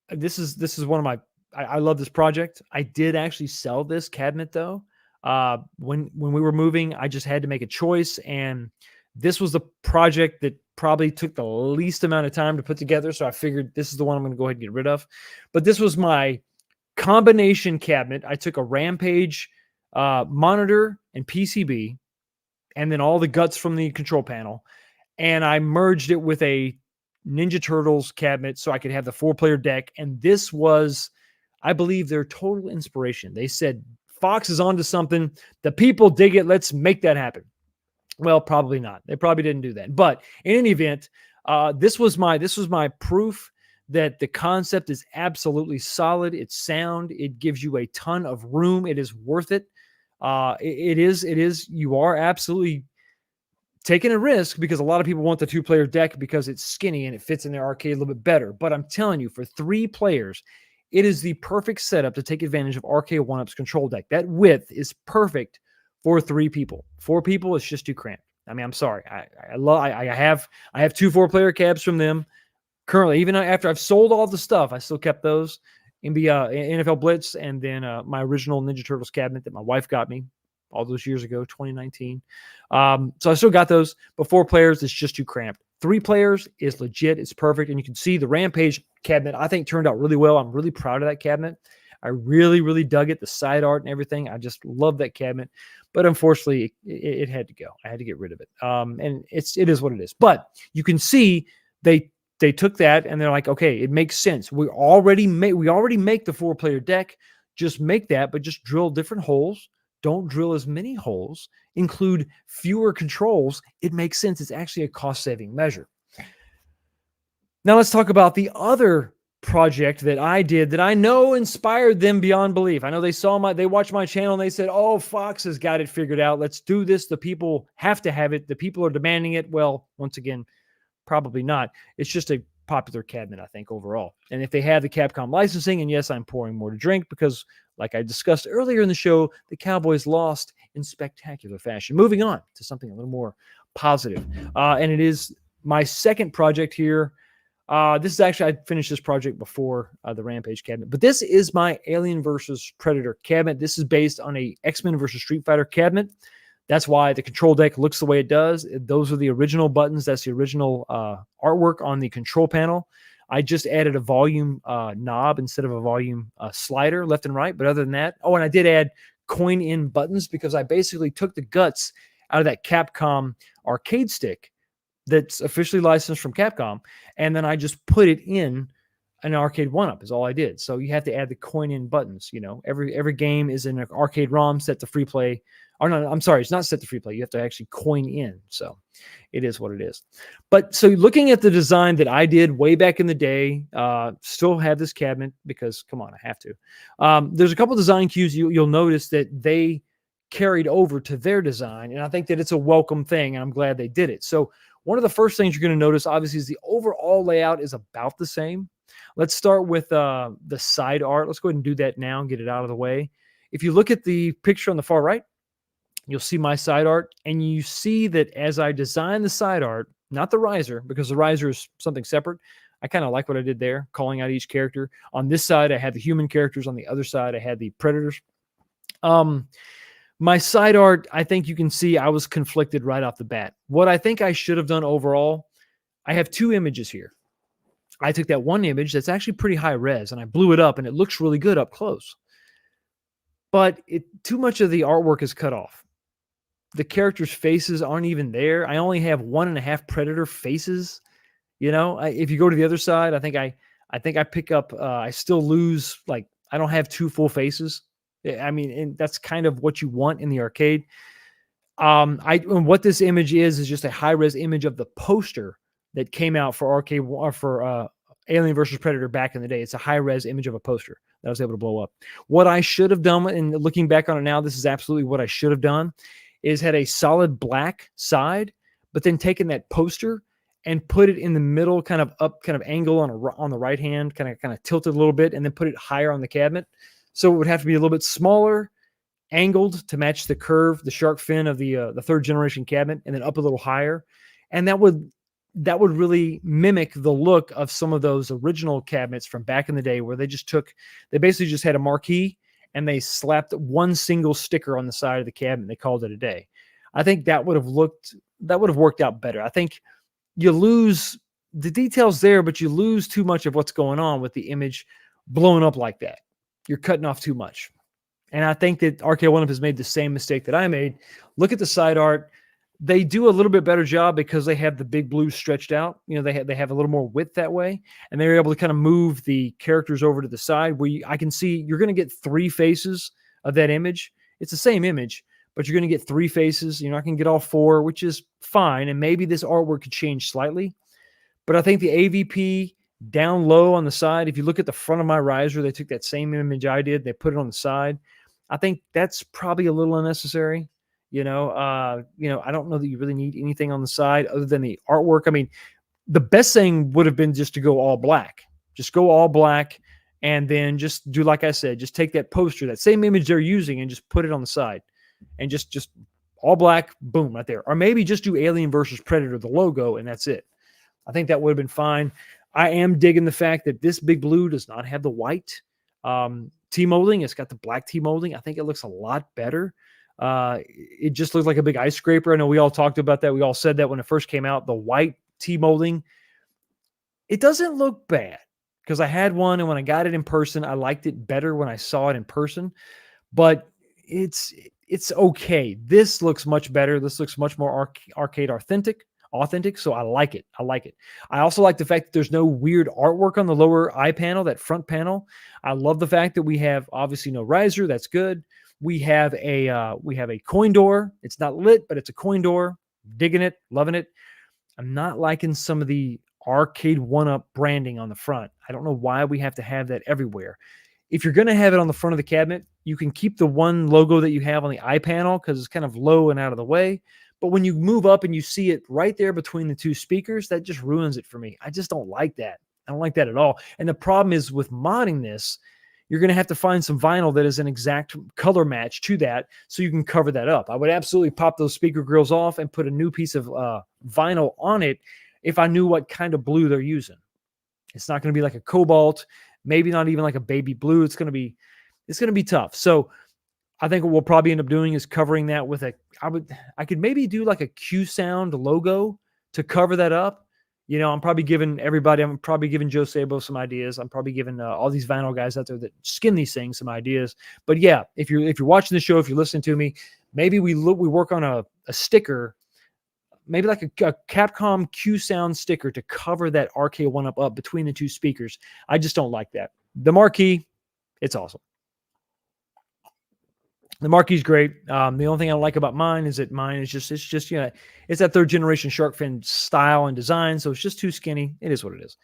this is one of my, I love this project. I did actually sell this cabinet though. When we were moving, I just had to make a choice, and this was the project that probably took the least amount of time to put together. So I figured this is the one I'm going to go ahead and get rid of. But this was my combination cabinet. I took a Rampage monitor and PCB, and then all the guts from the control panel, and I merged it with a Ninja Turtles cabinet so I could have the 4-player deck. And this was, I believe, their total inspiration. They said, Fox is onto something. The people dig it. Let's make that happen. Well, probably not. They probably didn't do that. But in any event, This was my proof that the concept is absolutely solid. It's sound. It gives you a ton of room. It is worth it. It is. You are absolutely taking a risk because a lot of people want the 2-player deck because it's skinny and it fits in their arcade a little bit better. But I'm telling you, for 3 players, it is the perfect setup to take advantage of Arcade1up's control deck. That width is perfect for 3 people. 4 people, it's just too cramped. I mean, I'm sorry. I have 2 4-player cabs from them currently. Even after I've sold all the stuff, I still kept those. NFL Blitz, and then my original Ninja Turtles cabinet that my wife got me all those years ago, 2019. So I still got those, but 4 players, it's just too cramped. 3 players is legit. It's perfect. And you can see the Rampage cabinet, I think, turned out really well. I'm really proud of that cabinet. I really, really dug it, the side art and everything. I just love that cabinet. But unfortunately, it had to go. I had to get rid of it. And it is what it is. But you can see they took that and they're like, okay, it makes sense. We already make the 4-player deck. Just make that, but just drill different holes. Don't drill as many holes. Include fewer controls. It makes sense. It's actually a cost-saving measure. Now let's talk about the other project that I did that I know inspired them beyond belief. I know they watched my channel and they said, oh, Fox has got it figured out. Let's do this. The people have to have it. The people are demanding it. Well, once again, probably not. It's just a popular cabinet, I think, overall. And if they have the Capcom licensing, and yes, I'm pouring more to drink because, like I discussed earlier in the show, the Cowboys lost in spectacular fashion. Moving on to something a little more positive. And it is my second project here. This is actually, I finished this project before the Rampage cabinet, but this is my Alien versus Predator cabinet. This is based on a X-Men versus Street Fighter cabinet. That's why the control deck looks the way it does. Those are the original buttons. That's the original artwork on the control panel. I just added a volume knob instead of a volume slider left and right. But other than that, and I did add coin-in buttons because I basically took the guts out of that Capcom arcade stick that's officially licensed from Capcom, and then I just put it in an Arcade1up is all I did. So you have to add the coin-in buttons. You know, every game is in an arcade ROM set to free play. Or no, I'm sorry, it's not set to free play. You have to actually coin in. So it is what it is. But so looking at the design that I did way back in the day, still have this cabinet because, come on, I have to. There's a couple design cues you'll notice that they carried over to their design. And I think that it's a welcome thing, and I'm glad they did it. So one of the first things you're going to notice, obviously, is the overall layout is about the same. Let's start with the side art. Let's go ahead and do that now and get it out of the way. If you look at the picture on the far right, you'll see my side art, and you see that as I designed the side art, not the riser, because the riser is something separate. I kind of like what I did there, calling out each character. On this side, I had the human characters. On the other side, I had the predators. My side art, I think you can see I was conflicted right off the bat. What I think I should have done overall, I have 2 images here. I took that one image that's actually pretty high res, and I blew it up, and it looks really good up close. But too much of the artwork is cut off. The characters' faces aren't even there. I only have 1.5 predator faces. You know, if you go to the other side, I think I pick up. I still lose, like, I don't have 2 full faces. I mean, and that's kind of what you want in the arcade. And what this image is just a high res image of the poster that came out for Alien versus Predator back in the day. It's a high res image of a poster that I was able to blow up. What I should have done, and looking back on it now, this is absolutely what I should have done, is had a solid black side, but then taken that poster and put it in the middle, kind of up, kind of angle on the right hand, kind of tilted a little bit, and then put it higher on the cabinet. So it would have to be a little bit smaller, angled to match the curve, the shark fin of the 3rd generation cabinet, and then up a little higher. And that would really mimic the look of some of those original cabinets from back in the day, where they basically just had a marquee and they slapped one single sticker on the side of the cabinet. They called it a day. I think that would have worked out better. I think you lose the details there, but you lose too much of what's going on with the image blowing up like that. You're cutting off too much. And I think that Arcade1up has made the same mistake that I made. Look at the side art. They do a little bit better job because they have the big blue stretched out. You know, they have a little more width that way, and they're able to kind of move the characters over to the side where I can see you're going to get 3 faces of that image. It's the same image, but you're going to get 3 faces. You're not going to get all 4, which is fine. And maybe this artwork could change slightly, But I think the AVP down low on the side, if you look at the front of my riser, they took that same image I did, they put it on the side. I think that's probably a little unnecessary. I don't know that you really need anything on the side other than the artwork. I mean, the best thing would have been just to go all black. Just go all black and then just do like I said, just take that poster, that same image they're using, and just put it on the side. And just all black, boom, right there. Or maybe just do Alien versus Predator, the logo, and that's it. I think that would have been fine. I am digging the fact that this Big Blue does not have the white T-molding. It's got the black T-molding. I think it looks a lot better. It just looks like a big ice scraper. I know we all talked about that. We all said that when it first came out. The white T-molding, it doesn't look bad because I had one, and when I got it in person, I liked it better when I saw it in person. But it's okay. This looks much better. This looks much more arcade authentic. So I like it. I also like the fact that there's no weird artwork on the lower eye panel, that front panel. I love the fact that we have obviously no riser. That's good. We have a coin door. It's not lit, but it's a coin door. Digging it, loving it. I'm not liking some of the Arcade1up branding on the front. I don't know why we have to have that everywhere. If you're going to have it on the front of the cabinet, you can keep the one logo that you have on the eye panel because it's kind of low and out of the way. But when you move up and you see it right there between the two speakers, that just ruins it for me. I just don't like that. I don't like that at all. And the problem is with modding this, you're going to have to find some vinyl that is an exact color match to that so you can cover that up. I would absolutely pop those speaker grills off and put a new piece of vinyl on it if I knew what kind of blue they're using. It's not going to be like a cobalt, maybe not even like a baby blue. It's going to be tough. So I think what we'll probably end up doing is covering that with I could maybe do like a Q Sound logo to cover that up. I'm probably giving Joe Sabo some ideas. I'm probably giving all these vinyl guys out there that skin these things some ideas. But yeah, if you're watching the show, if you're listening to me, maybe we work on a sticker, maybe like a Capcom Q Sound sticker to cover that Arcade1up up between the two speakers. I just don't like that. The marquee, it's awesome. The marquee's great. The only thing I don't like about mine is that mine is it's that third generation shark fin style and design. So it's just too skinny. It is what it is.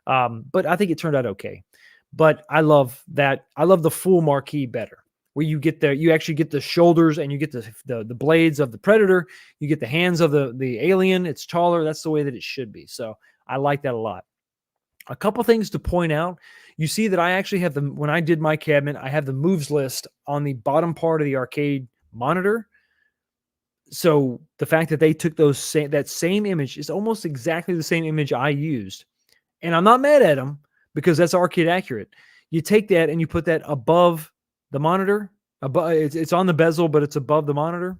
But I think it turned out okay. But I love that. I love the full marquee better, where you actually get the shoulders and you get the blades of the Predator. You get the hands of the alien. It's taller. That's the way that it should be. So I like that a lot. A couple things to point out. You see that I actually have when I did my cabinet, I have the moves list on the bottom part of the arcade monitor. So the fact that they took that same image is almost exactly the same image I used. And I'm not mad at them because that's arcade accurate. You take that and you put that above the monitor. It's on the bezel, but it's above the monitor.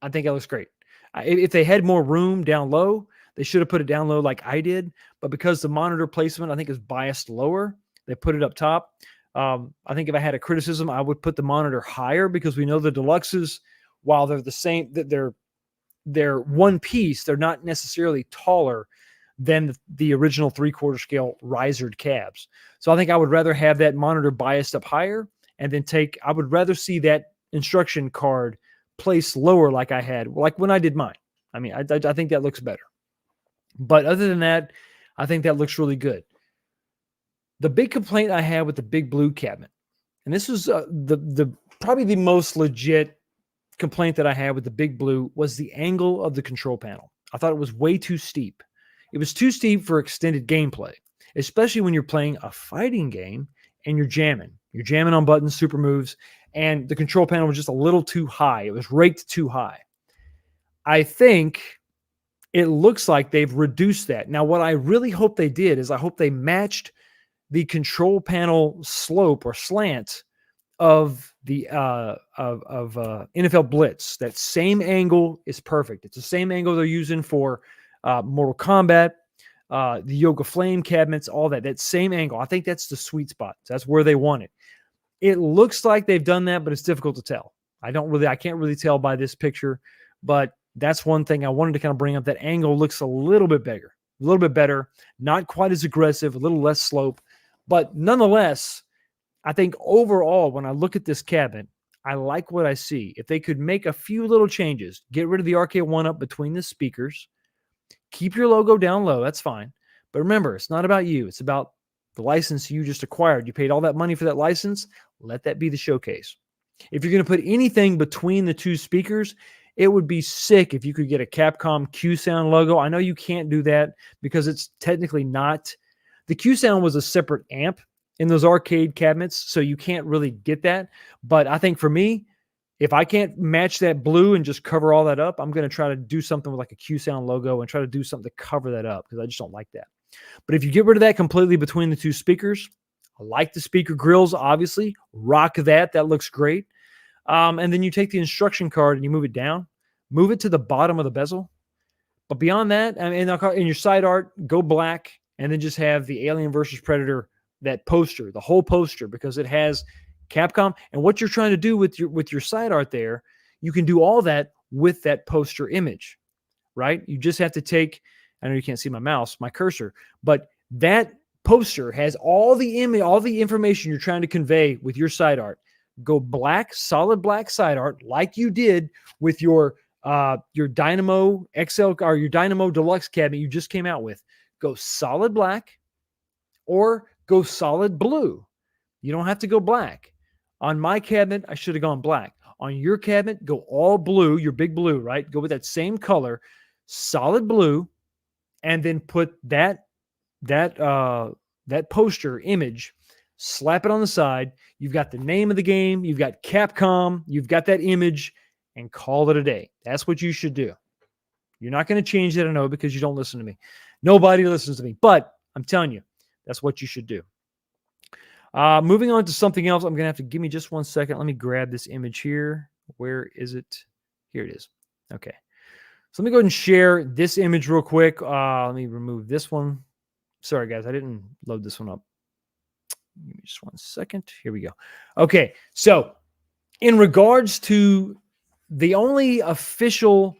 I think that looks great. If they had more room down low, they should have put it down low like I did. But because the monitor placement, I think, is biased lower, they put it up top. I think if I had a criticism, I would put the monitor higher because we know the deluxes, while they're the same, they're one piece, they're not necessarily taller than the original 3/4 scale risered cabs. So I think I would rather have that monitor biased up higher, and then I would rather see that instruction card placed lower like I had, like when I did mine. I mean, I think that looks better. But other than that, I think that looks really good. The big complaint I had with the Big Blue cabinet, and this was probably the most legit complaint that I had with the Big Blue, was the angle of the control panel. I thought it was way too steep. It was too steep for extended gameplay, especially when you're playing a fighting game and you're jamming. You're jamming on buttons, super moves, and the control panel was just a little too high. It was raked too high. I think it looks like they've reduced that. Now, what I really hope they did is I hope they matched the control panel slope or slant of the NFL Blitz. That same angle is perfect. It's the same angle they're using for Mortal Kombat, the Yoga Flame cabinets, all that. That same angle. I think that's the sweet spot. That's where they want it. It looks like they've done that, but it's difficult to tell. I can't really tell by this picture, but that's one thing I wanted to kind of bring up. That angle looks a little bit bigger, a little bit better, not quite as aggressive, a little less slope, but nonetheless, I think overall, when I look at this cabinet, I like what I see. If they could make a few little changes, get rid of the Arcade1up between the speakers, Keep your logo down low. That's fine. But remember, it's not about you. It's about the license you just acquired. You paid all that money for that license. Let that be the showcase. If you're going to put anything between the two speakers, it would be sick if you could get a Capcom Q-Sound logo. I know you can't do that because it's technically not. The Q-Sound was a separate amp in those arcade cabinets, so you can't really get that. But I think for me, if I can't match that blue and just cover all that up, I'm going to try to do something with like a Q-Sound logo and try to do something to cover that up because I just don't like that. But if you get rid of that completely between the two speakers, I like the speaker grills, obviously. Rock that. That looks great. And then you take the instruction card and you move it down. Move it to the bottom of the bezel. But beyond that, in your side art, go black and then just have the Alien versus Predator, that poster, the whole poster, because it has Capcom. And what you're trying to do with your side art there, you can do all that with that poster image, right? You just have to take, I know you can't see my cursor, but that poster has all the information you're trying to convey with your side art. Go black, solid black side art, like you did with your Dynamo XL or your Dynamo Deluxe cabinet you just came out with. Go solid black or go solid blue. You don't have to go black. On my cabinet, I should have gone black. On your cabinet, go all blue, your big blue, right? Go with that same color, solid blue, and then put that poster image, slap it on the side. You've got the name of the game, you've got Capcom, you've got that image, and call it a day. That's what you should do. You're not going to change that, I know, because you don't listen to me. Nobody listens to me, but I'm telling you, that's what you should do. Moving on to something else, I'm going to have to give me just 1 second. Let me grab this image here. Where is it? Here it is. Okay. So let me go ahead and share this image real quick. Let me remove this one. Sorry, guys. I didn't load this one up. Give me just 1 second. Here we go. Okay. So in regards to the only official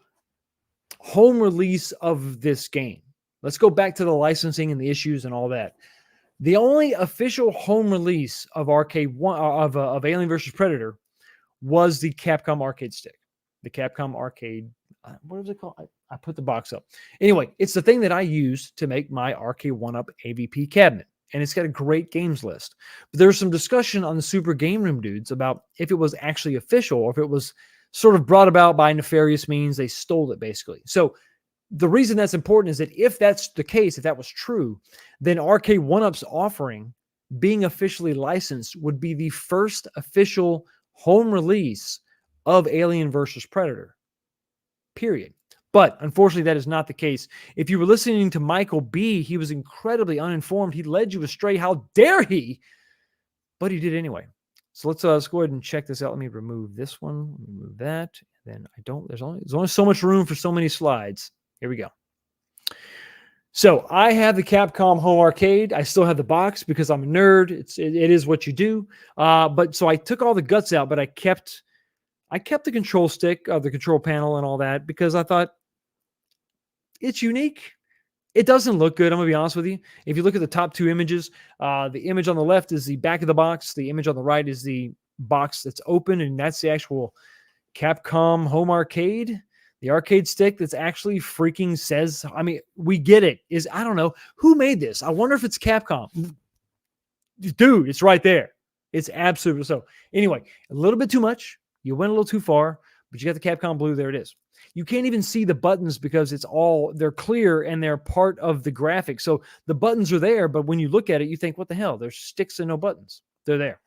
home release of this game, let's go back to the licensing and the issues and all that. The only official home release of Arcade1 of Alien vs. Predator was the Capcom arcade stick. The Capcom arcade, what is it called? I put the box up. Anyway, it's the thing that I use to make my Arcade1up AVP cabinet. And it's got a great games list. But there's some discussion on the Super Game Room dudes about if it was actually official or if it was sort of brought about by nefarious means. They stole it, basically. So the reason that's important is that if that's the case, if that was true, then Arcade1up's offering, being officially licensed, would be the first official home release of Alien versus Predator, period. But unfortunately, that is not the case. If you were listening to Michael B., he was incredibly uninformed. He led you astray. How dare he? But he did anyway. So let's go ahead and check this out. Let me remove this one. Let me remove that. Then there's only so much room for so many slides. Here we go. So I have the Capcom Home Arcade. I still have the box because I'm a nerd. It is what you do. But so I took all the guts out, but I kept the control stick, the control panel and all that because I thought it's unique. It doesn't look good. I'm going to be honest with you. If you look at the top two images, the image on the left is the back of the box. The image on the right is the box that's open, and that's the actual Capcom Home Arcade. The arcade stick that's actually freaking says, I mean, we get it. I don't know. Who made this? I wonder if it's Capcom. Dude, it's right there. It's absolutely so. Anyway, a little bit too much. You went a little too far, but you got the Capcom blue. There it is. You can't even see the buttons because they're clear and they're part of the graphic. So the buttons are there, but when you look at it, you think, what the hell? There's sticks and no buttons. They're there.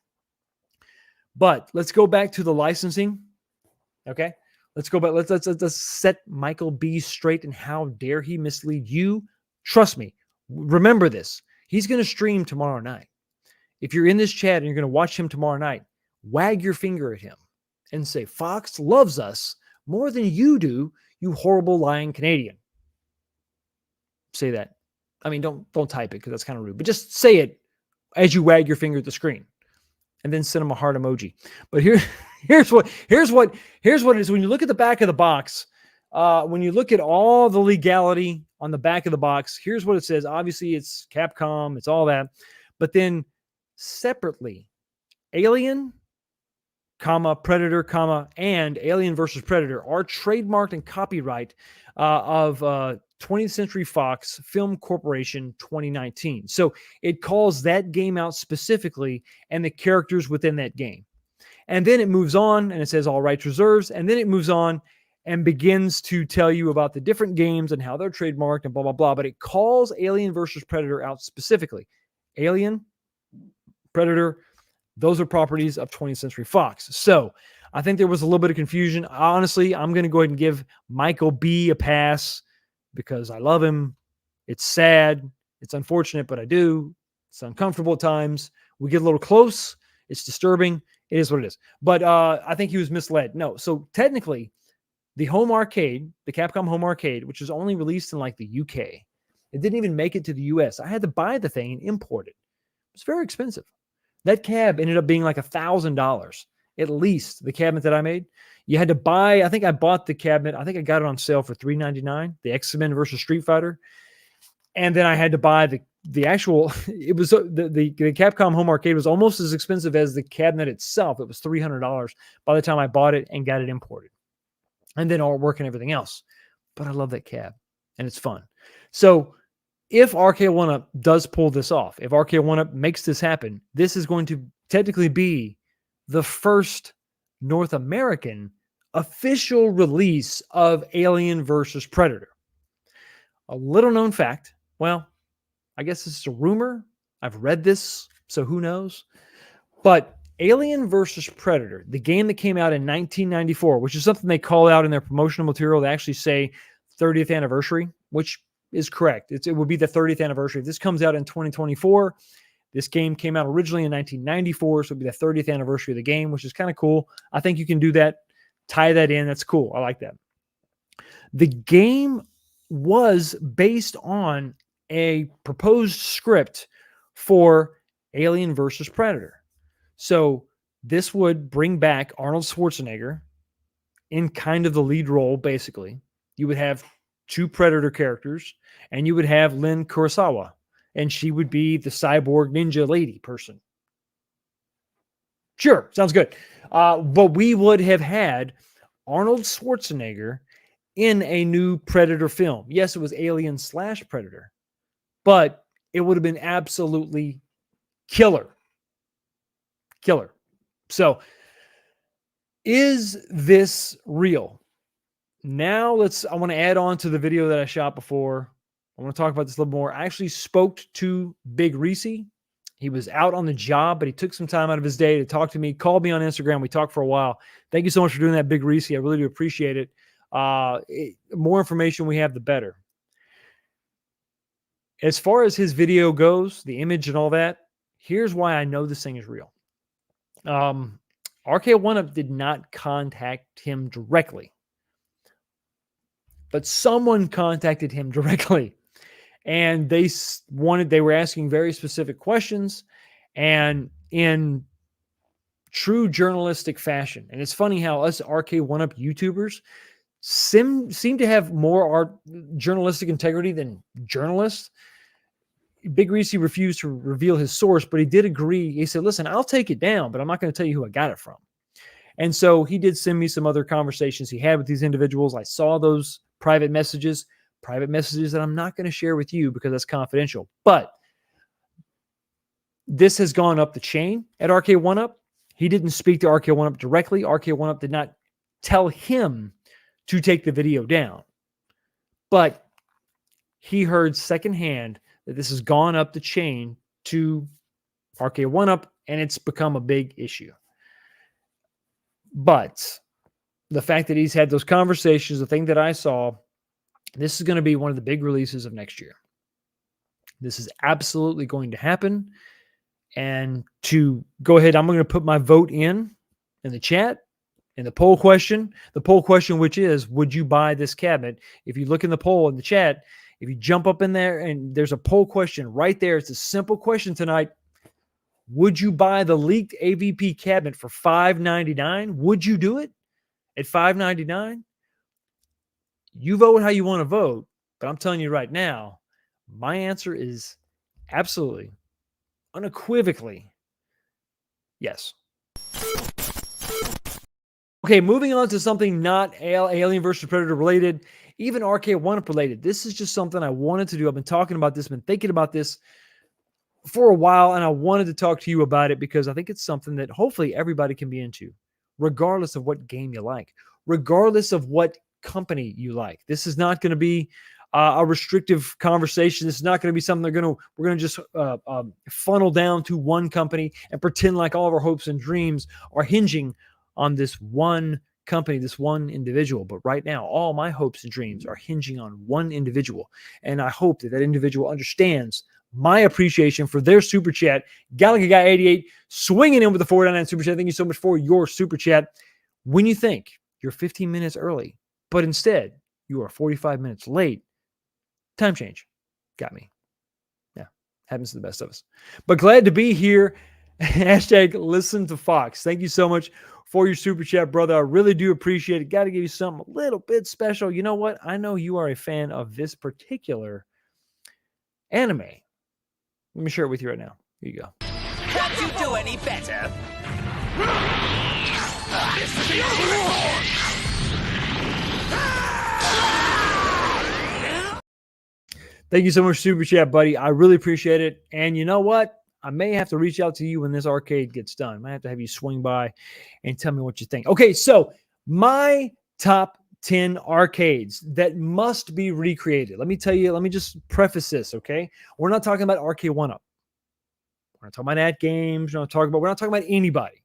But let's go back to the licensing. Okay. Let's go back. Let's set Michael B straight and how dare he mislead you. Trust me. Remember this. He's going to stream tomorrow night. If you're in this chat and you're going to watch him tomorrow night, wag your finger at him and say, Fox loves us more than you do, you horrible lying Canadian. Say that. I mean, don't type it because that's kind of rude, but just say it as you wag your finger at the screen. And then send them a heart emoji. But here's what it is. When you look at the back of the box, when you look at all the legality on the back of the box, here's what it says. Obviously, it's Capcom, it's all that. But then separately, Alien, Predator, and Alien versus Predator are trademarked and copyright of 20th Century Fox Film Corporation 2019. So it calls that game out specifically and the characters within that game. And then it moves on and it says all rights reserved. And then it moves on and begins to tell you about the different games and how they're trademarked and blah, blah, blah. But it calls Alien versus Predator out specifically. Alien, Predator, those are properties of 20th Century Fox. So I think there was a little bit of confusion. Honestly, I'm going to go ahead and give Michael B a pass because I love him. It's sad. It's unfortunate, but I do. It's uncomfortable at times. We get a little close. It's disturbing. It is what it is. But I think he was misled. No. So technically, the home arcade, the Capcom home arcade, which was only released in like the UK, it didn't even make it to the US. I had to buy the thing and import it. It's very expensive. That cab ended up being like $1,000. At least the cabinet that I made. You had to buy, I think I bought the cabinet. I think I got it on sale for $3.99, the X-Men versus Street Fighter. And then I had to buy the actual, it was the Capcom home arcade was almost as expensive as the cabinet itself. It was $300 by the time I bought it and got it imported. And then artwork and everything else. But I love that cab and it's fun. So if Arcade1up does pull this off, if Arcade1up makes this happen, this is going to technically be the first North American official release of Alien versus Predator. A little known fact. Well, I guess this is a rumor. I've read this, so who knows? But Alien versus Predator, the game that came out in 1994, which is something they call out in their promotional material. They actually say 30th anniversary, which is correct. It would be the 30th anniversary. If this comes out in 2024, this game came out originally in 1994, so it'll be the 30th anniversary of the game, which is kind of cool. I think you can do that, tie that in. That's cool. I like that. The game was based on a proposed script for Alien versus Predator. So this would bring back Arnold Schwarzenegger in kind of the lead role, basically. You would have two Predator characters, and you would have Lynn Kurosawa, and she would be the cyborg ninja lady person. Sure, sounds good. But we would have had Arnold Schwarzenegger in a new Predator film. Yes, it was Alien / Predator, but it would have been absolutely killer. Killer. So, is this real? Now I want to add on to the video that I shot before. I want to talk about this a little more. I actually spoke to Big Reece. He was out on the job, but he took some time out of his day to talk to me, called me on Instagram. We talked for a while. Thank you so much for doing that, Big Reece. I really do appreciate it. More information we have, the better. As far as his video goes, the image and all that, here's why I know this thing is real. Arcade1up did not contact him directly, but someone contacted him directly, and they were asking very specific questions, and in true journalistic fashion. And it's funny how us Arcade1up YouTubers seem to have more journalistic integrity than journalists. Big Reece refused to reveal his source, but he did agree. He said, listen, I'll take it down, but I'm not going to tell you who I got it from. And so he did send me some other conversations he had with these individuals. I saw those private messages that I'm not going to share with you because that's confidential. But this has gone up the chain at Arcade1up. He didn't speak to Arcade1up directly. Arcade1up did not tell him to take the video down. But he heard secondhand that this has gone up the chain to Arcade1up, and it's become a big issue. But the fact that he's had those conversations, the thing that I saw, this is going to be one of the big releases of next year. This is absolutely going to happen. And to go ahead, I'm going to put my vote in the chat, in the poll question, which is, would you buy this cabinet? If you look in the poll in the chat, if you jump up in there and there's a poll question right there, it's a simple question tonight. Would you buy the leaked AVP cabinet for $599? Would you do it at $599? You vote how you want to vote, but I'm telling you right now, my answer is absolutely, unequivocally, yes. Okay, moving on to something not Alien versus Predator related, even Arcade1up related. This is just something I wanted to do. I've been talking about this, been thinking about this for a while, and I wanted to talk to you about it because I think it's something that hopefully everybody can be into, regardless of what game you like, regardless of what company you like. This is not going to be a restrictive conversation. This is not going to be something we're going to just funnel down to one company and pretend like all of our hopes and dreams are hinging on this one company, this one individual. But right now, all my hopes and dreams are hinging on one individual. And I hope that that individual understands my appreciation for their super chat. Galaxy Guy 88 swinging in with the 499 super chat. Thank you so much for your super chat. When you think you're 15 minutes early, but instead you are 45 minutes late, time change got me. Yeah, happens to the best of us. But glad to be here. Hashtag listen to Fox. Thank you so much for your super chat, brother. I really do appreciate it. Got to give you something a little bit special. You know what? I know you are a fan of this particular anime. Let me share it with you right now. Here you go. Can't you do any better? Thank you so much, super chat, buddy. I really appreciate it. And you know what? I may have to reach out to you when this arcade gets done. I might have to have you swing by and tell me what you think. Okay, so my top 10 arcades that must be recreated. Let me tell you, let me just preface this, okay? We're not talking about Arcade1up. We're not talking about ad games. We're not talking about anybody.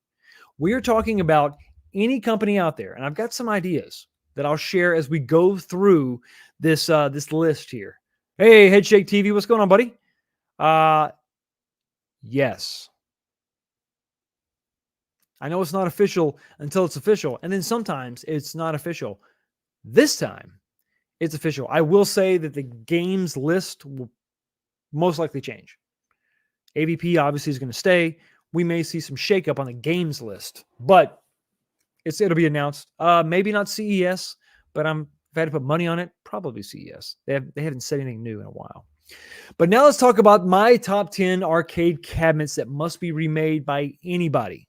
We are talking about any company out there. And I've got some ideas that I'll share as we go through this this list here. Hey, Headshake TV, what's going on, buddy? Yes. I know it's not official until it's official. And then sometimes it's not official. This time, it's official. I will say that the games list will most likely change. AVP obviously is going to stay. We may see some shakeup on the games list, but it'll be announced. Maybe not CES, but if I had to put money on it, probably CES. They haven't said anything new in a while. But now let's talk about my top 10 arcade cabinets that must be remade by anybody.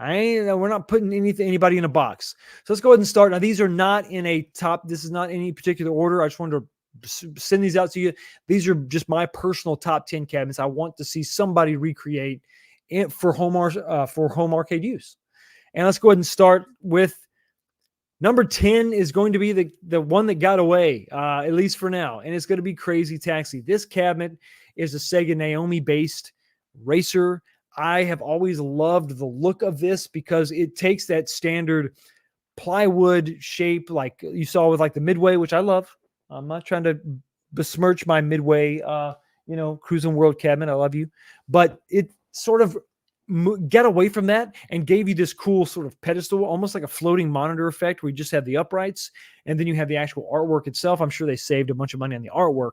We're not putting anybody in a box. So let's go ahead and start. Now, these are not in a top. This is not any particular order. I just wanted to send these out to you. These are just my personal top 10 cabinets. I want to see somebody recreate it for home arcade use. And let's go ahead and start with number 10 is going to be the one that got away, at least for now. And it's going to be Crazy Taxi. This cabinet is a Sega Naomi-based racer. I have always loved the look of this because it takes that standard plywood shape like you saw with like the Midway, which I love. I'm not trying to besmirch my Midway, Cruising World cabinet. I love you. But it sort of get away from that and gave you this cool sort of pedestal, almost like a floating monitor effect where you just have the uprights and then you have the actual artwork itself. I'm sure they saved a bunch of money on the artwork,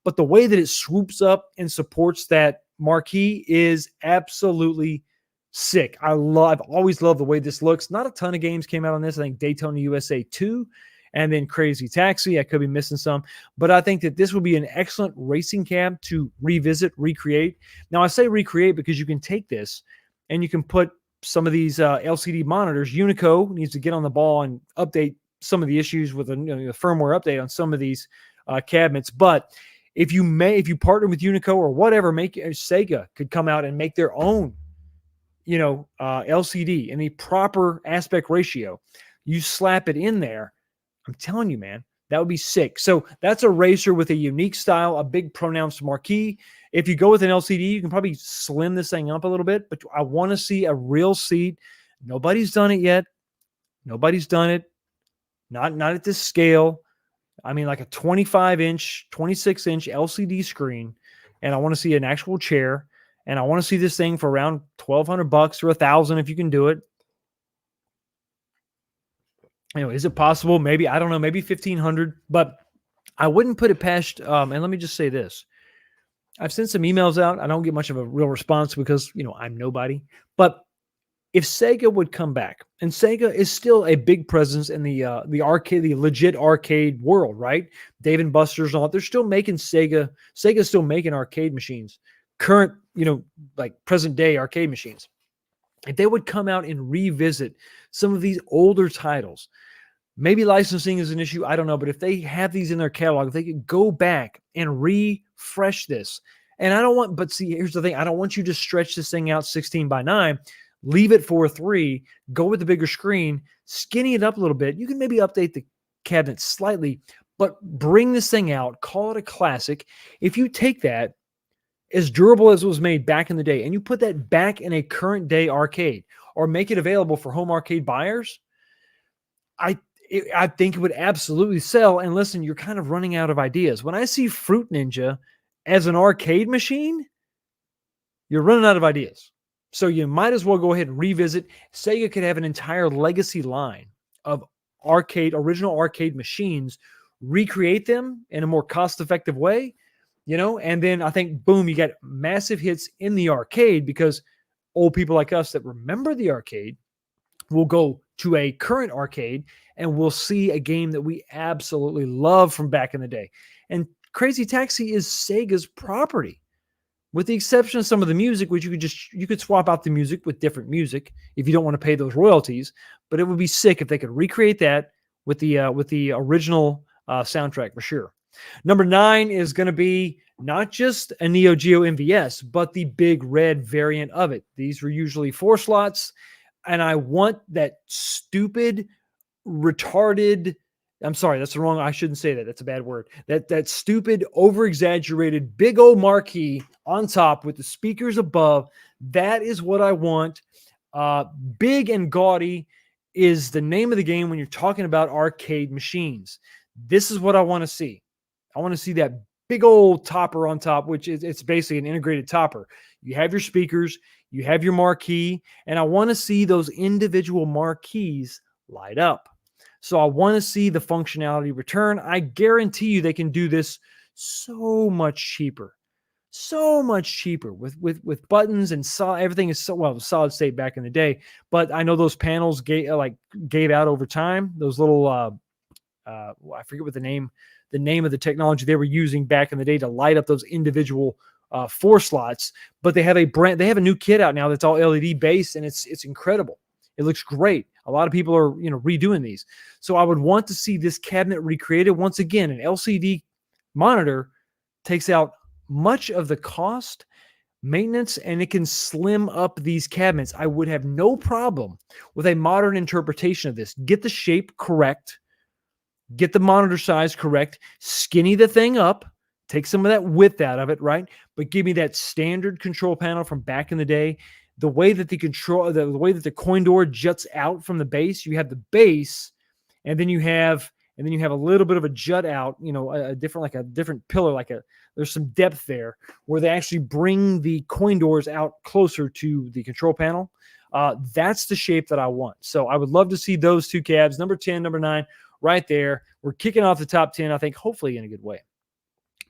but the way that it swoops up and supports that marquee is absolutely sick. I've always loved the way this looks. Not a ton of games came out on this. I think Daytona USA 2 and then Crazy Taxi. I could be missing some, but I think that this would be an excellent racing cab to revisit, recreate. Now, I say recreate because you can take this and you can put some of these LCD monitors. Unico needs to get on the ball and update some of the issues with a firmware update on some of these cabinets. But if you partner with Unico or whatever, Sega could come out and make their own, LCD in the proper aspect ratio. You slap it in there. I'm telling you, man, that would be sick. So that's a racer with a unique style, a big pronounced marquee. If you go with an LCD, you can probably slim this thing up a little bit, but I want to see a real seat. Nobody's done it yet. Nobody's done it. Not at this scale. I mean, like a 25-inch, 26-inch LCD screen, and I want to see an actual chair, and I want to see this thing for around $1,200 or $1,000 if you can do it. Anyway, is it possible? Maybe, I don't know, maybe 1,500, but I wouldn't put it past, and let me just say this. I've sent some emails out. I don't get much of a real response because, I'm nobody. But if Sega would come back, and Sega is still a big presence in the arcade, the legit arcade world, right? Dave & Buster's and all that. They're still making Sega's still making arcade machines, current, like present day arcade machines. if they would come out and revisit some of these older titles. Maybe licensing is an issue, I don't know, but if they have these in their catalog, if they could go back and refresh this. And I don't want, but see, here's the thing. I don't want you to stretch this thing out 16 by 9, leave it 4:3, go with the bigger screen, skinny it up a little bit. You can maybe update the cabinet slightly, but bring this thing out, call it a classic. If you take that, as durable as it was made back in the day, and you put that back in a current day arcade or make it available for home arcade buyers, I think it would absolutely sell. And listen, you're kind of running out of ideas. When I see Fruit Ninja as an arcade machine, you're running out of ideas. So you might as well go ahead and revisit. Sega could have an entire legacy line of original arcade machines, recreate them in a more cost-effective way, and then I think, boom, you got massive hits in the arcade, because old people like us that remember the arcade will go to a current arcade and we'll see a game that we absolutely love from back in the day. And Crazy Taxi is Sega's property, with the exception of some of the music, which you could swap out the music with different music if you don't want to pay those royalties. But it would be sick if they could recreate that with the original soundtrack for sure. Number 9 is going to be not just a Neo Geo MVS, but the big red variant of it. These were usually 4 slots, and I want that stupid, retarded. I'm sorry, that's the wrong. I shouldn't say that. That's a bad word. That stupid, over-exaggerated, big old marquee on top with the speakers above. That is what I want. Big and gaudy is the name of the game when you're talking about arcade machines. This is what I want to see. I want to see that big old topper on top, which it's basically an integrated topper. You have your speakers, you have your marquee, and I want to see those individual marquees light up. So I want to see the functionality return. I guarantee you they can do this so much cheaper with buttons and everything is solid state back in the day. But I know those panels gave out over time. Those little I forget what the name of the technology they were using back in the day to light up those individual 4 slots. But they have a new kit out now that's all LED based, and it's incredible. It looks great. A lot of people are redoing these. So I would want to see this cabinet recreated. Once again, an LCD monitor takes out much of the cost, maintenance, and it can slim up these cabinets. I would have no problem with a modern interpretation of this. Get the shape correct, get the monitor size correct, skinny the thing up, take some of that width out of it, right? But give me that standard control panel from back in the day. The way that the way that the coin door juts out from the base, you have the base, and then you have a little bit of a jut out, a different pillar, there's some depth there where they actually bring the coin doors out closer to the control panel. That's the shape that I want. So I would love to see those 2 cabs, number 10, number 9, right there. We're kicking off the top 10, I think, hopefully in a good way.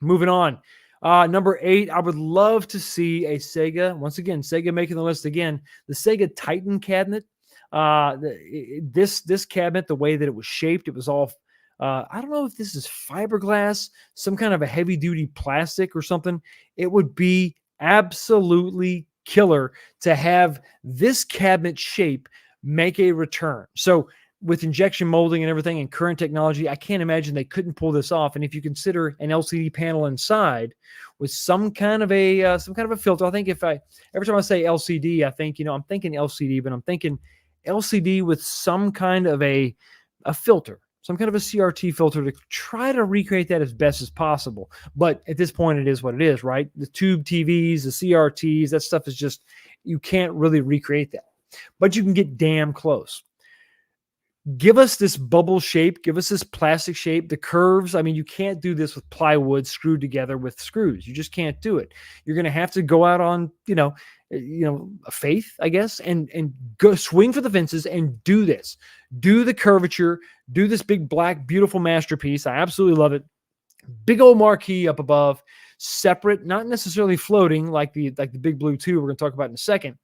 Moving on. Number 8, I would love to see a Sega. Once again, Sega making the list again. The Sega Titan cabinet. This cabinet, the way that it was shaped, it was all. I don't know if this is fiberglass, some kind of a heavy-duty plastic or something. It would be absolutely killer to have this cabinet shape make a return. So with injection molding and everything and current technology, I can't imagine they couldn't pull this off. And if you consider an LCD panel inside with some kind of a filter, I think every time I say LCD, I think, I'm thinking LCD, but I'm thinking LCD with some kind of a filter, some kind of a CRT filter to try to recreate that as best as possible. But at this point, it is what it is, right? The tube TVs, the CRTs, that stuff is just, you can't really recreate that. But you can get damn close. Give us this bubble shape. Give us this plastic shape. The curves. I mean, you can't do this with plywood screwed together with screws. You just can't do it. You're going to have to go out on, a faith, I guess, and go swing for the fences and do this. Do the curvature. Do this big black, beautiful masterpiece. I absolutely love it. Big old marquee up above, separate, not necessarily floating like the Big Blue 2 we're going to talk about in a second,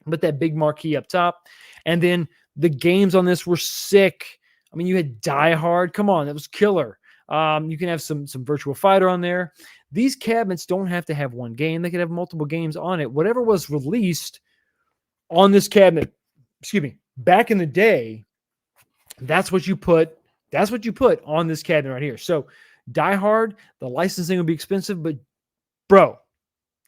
but that big marquee up top. And then the games on this were sick. I mean, you had Die Hard. Come on, that was killer. You can have some Virtua Fighter on there. These cabinets don't have to have one game. They could have multiple games on it. Whatever was released on this cabinet, excuse me, back in the day, that's what you put on this cabinet right here. So Die Hard, the licensing will be expensive, but bro,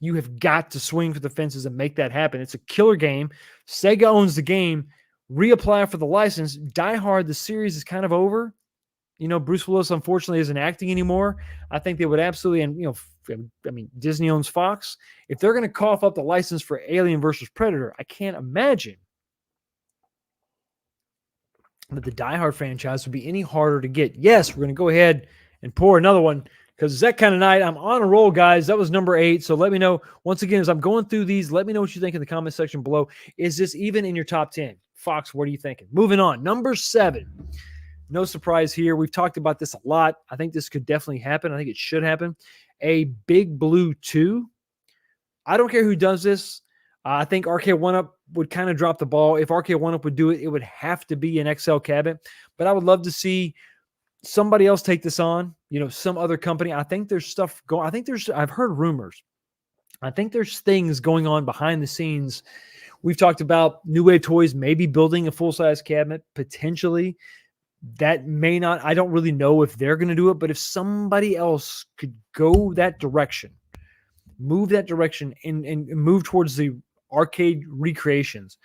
you have got to swing for the fences and make that happen. It's a killer game. Sega owns the game. Reapply for the license. Die Hard, the series is kind of over. You know, Bruce Willis unfortunately isn't acting anymore. I think they would absolutely, and you know, I mean, Disney owns Fox. If they're going to cough up the license for Alien versus Predator, I can't imagine that the Die Hard franchise would be any harder to get. Yes, we're going to go ahead and pour another one because it's that kind of night. I'm on a roll, guys. That was number 8. So let me know, once again, as I'm going through these, let me know what you think in the comment section below. Is this even in your top 10? Fox, what are you thinking? Moving on. Number 7. No surprise here. We've talked about this a lot. I think this could definitely happen. I think it should happen. A Big Blue 2. I don't care who does this. I think Arcade1up would kind of drop the ball. If Arcade1up would do it, it would have to be an XL cabinet. But I would love to see somebody else take this on. You know, some other company. I think there's stuff going. I've heard rumors. I think there's things going on behind the scenes. We've talked about New Wave Toys maybe building a full-size cabinet, potentially. That may not, I don't really know if they're going to do it, but if somebody else could go that direction, move that direction and move towards the arcade recreations,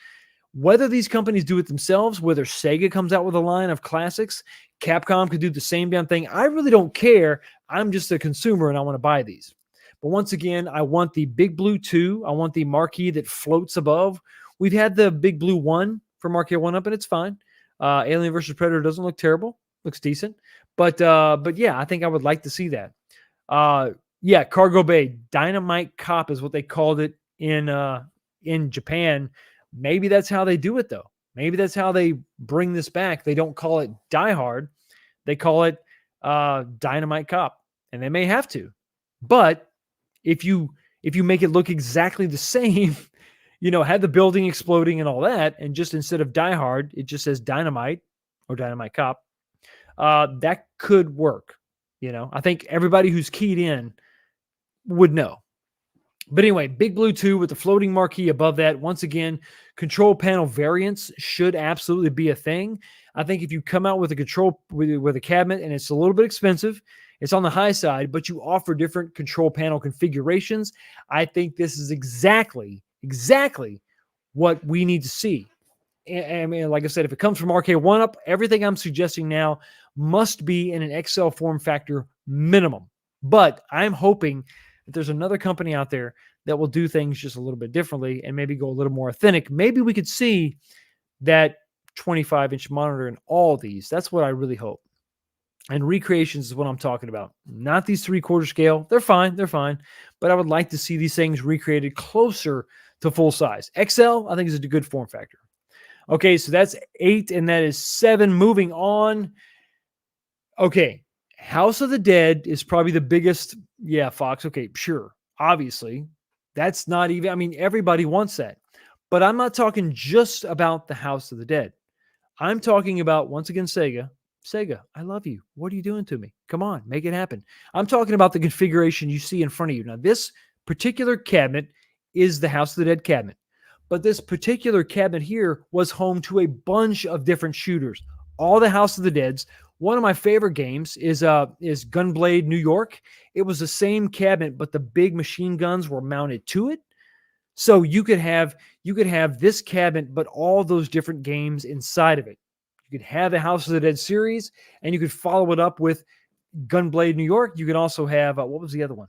whether these companies do it themselves, whether Sega comes out with a line of classics, Capcom could do the same damn thing. I really don't care. I'm just a consumer and I want to buy these. But once again, I want the Big Blue 2. I want the marquee that floats above. We've had the Big Blue 1 from Arcade1up and it's fine. Alien versus Predator doesn't look terrible. Looks decent. But yeah, I think I would like to see that. Yeah, Cargo Bay. Dynamite Cop is what they called it in Japan. Maybe that's how they do it, though. Maybe that's how they bring this back. They don't call it Die Hard. They call it Dynamite Cop. And they may have to. But if you make it look exactly the same, you know, had the building exploding and all that, and just instead of Die Hard, it just says Dynamite or Dynamite Cop, that could work. You know, I think everybody who's keyed in would know. But anyway, Big Blue 2 with the floating marquee above that. Once again, control panel variants should absolutely be a thing. I think if you come out with a control with a cabinet and it's a little bit expensive, it's on the high side, but you offer different control panel configurations, I think this is exactly what we need to see. I mean, like I said, if it comes from Arcade1up, everything I'm suggesting now must be in an XL form factor minimum. But I'm hoping that there's another company out there that will do things just a little bit differently and maybe go a little more authentic. Maybe we could see that 25-inch monitor in all these. That's what I really hope. And recreations is what I'm talking about. Not these 3/4 scale. They're fine. But I would like to see these things recreated closer to full size. XL, I think, is a good form factor. Okay, so that's 8, and that is 7. Moving on. Okay, House of the Dead is probably the biggest. Yeah, Fox. Okay, sure. Obviously, that's not even, I mean, everybody wants that. But I'm not talking just about the House of the Dead. I'm talking about, once again, Sega. Sega, I love you. What are you doing to me? Come on, make it happen. I'm talking about the configuration you see in front of you. Now, this particular cabinet is the House of the Dead cabinet. But this particular cabinet here was home to a bunch of different shooters. All the House of the Deads. One of my favorite games is Gunblade New York. It was the same cabinet, but the big machine guns were mounted to it. So you could have this cabinet, but all those different games inside of it. You could have the House of the Dead series, and you could follow it up with Gunblade New York. You could also have what was the other one?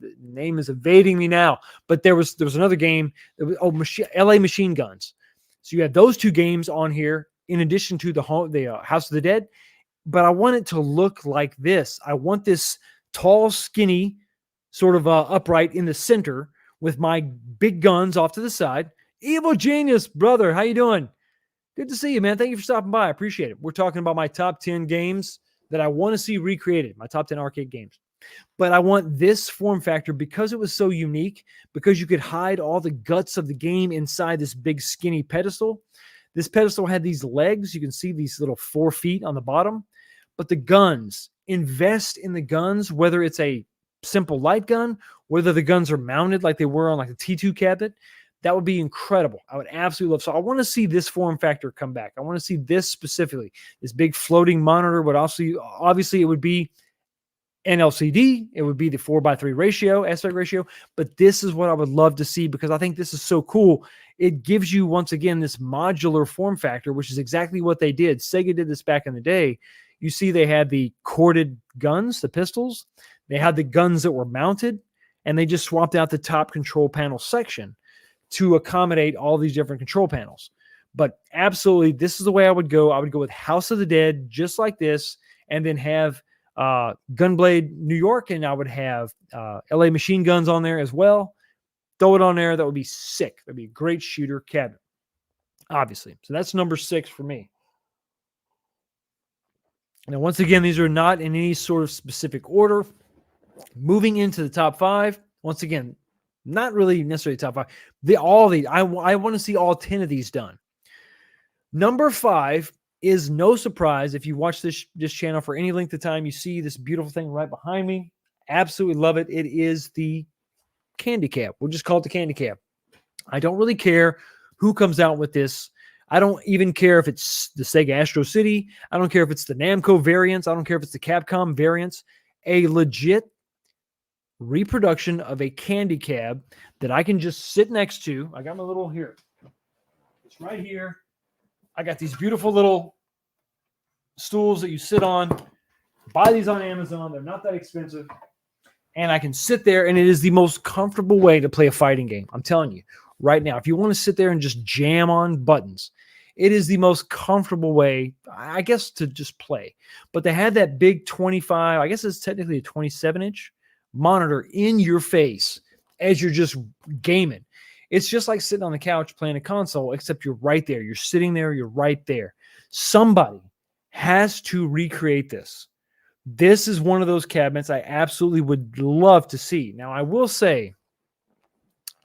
The name is evading me now. But there was another game. LA Machine Guns. So you have those two games on here in addition to the House of the Dead. But I want it to look like this. I want this tall, skinny, sort of upright in the center with my big guns off to the side. Evil Genius, brother, how you doing? Good to see you, man. Thank you for stopping by. I appreciate it. We're talking about my top 10 games that I want to see recreated, my top 10 arcade games. But I want this form factor because it was so unique, because you could hide all the guts of the game inside this big skinny pedestal. This pedestal had these legs. You can see these little 4 feet on the bottom. But the guns, invest in the guns, whether it's a simple light gun, whether the guns are mounted like they were on like the T2 cabinet. That would be incredible. I would absolutely love. So I want to see this form factor come back. I want to see this specifically. This big floating monitor would also, obviously, it would be an LCD. It would be the 4:3 ratio, aspect ratio. But this is what I would love to see because I think this is so cool. It gives you, once again, this modular form factor, which is exactly what they did. Sega did this back in the day. You see, they had the corded guns, the pistols. They had the guns that were mounted, and they just swapped out the top control panel section to accommodate all these different control panels. But absolutely, this is the way I would go. I would go with House of the Dead, just like this, and then have Gunblade New York, and I would have LA Machine Guns on there as well. Throw it on there. That would be sick. That'd be a great shooter cabinet, obviously. So that's number 6 for me. Now, once again, these are not in any sort of specific order. Moving into the top 5, once again, not really necessarily top 5. I want to see all 10 of these done. Number 5 is no surprise. If you watch this channel for any length of time, you see this beautiful thing right behind me. Absolutely love it. It is the Candy Cab. We'll just call it the Candy Cab. I don't really care who comes out with this. I don't even care if it's the Sega Astro City. I don't care if it's the Namco variants. I don't care if it's the Capcom variants. A legit reproduction of a Candy Cab that I can just sit next to. I got my little here. It's right here. I got these beautiful little stools that you sit on. Buy these on Amazon. They're not that expensive. And I can sit there, and it is the most comfortable way to play a fighting game. I'm telling you right now, if you want to sit there and just jam on buttons, it is the most comfortable way, I guess, to just play. But they had that big 25, I guess it's technically a 27-inch monitor in your face as you're just gaming. It's just like sitting on the couch playing a console, except you're right there. You're sitting there. You're right there. Somebody has to recreate this. This is one of those cabinets I absolutely would love to see. Now, I will say,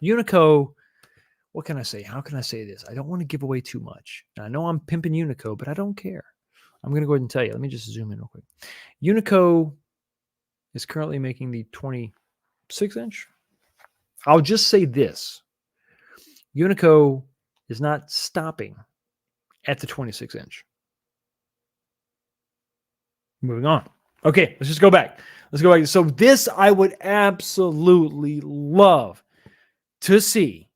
Unico, what can I say? How can I say this? I don't want to give away too much. Now, I know I'm pimping Unico, but I don't care. I'm going to go ahead and tell you. Let me just zoom in real quick. Unico is currently making the 26-inch. I'll just say this. Unico is not stopping at the 26-inch. Moving on. Okay, let's just go back. So this I would absolutely love to see.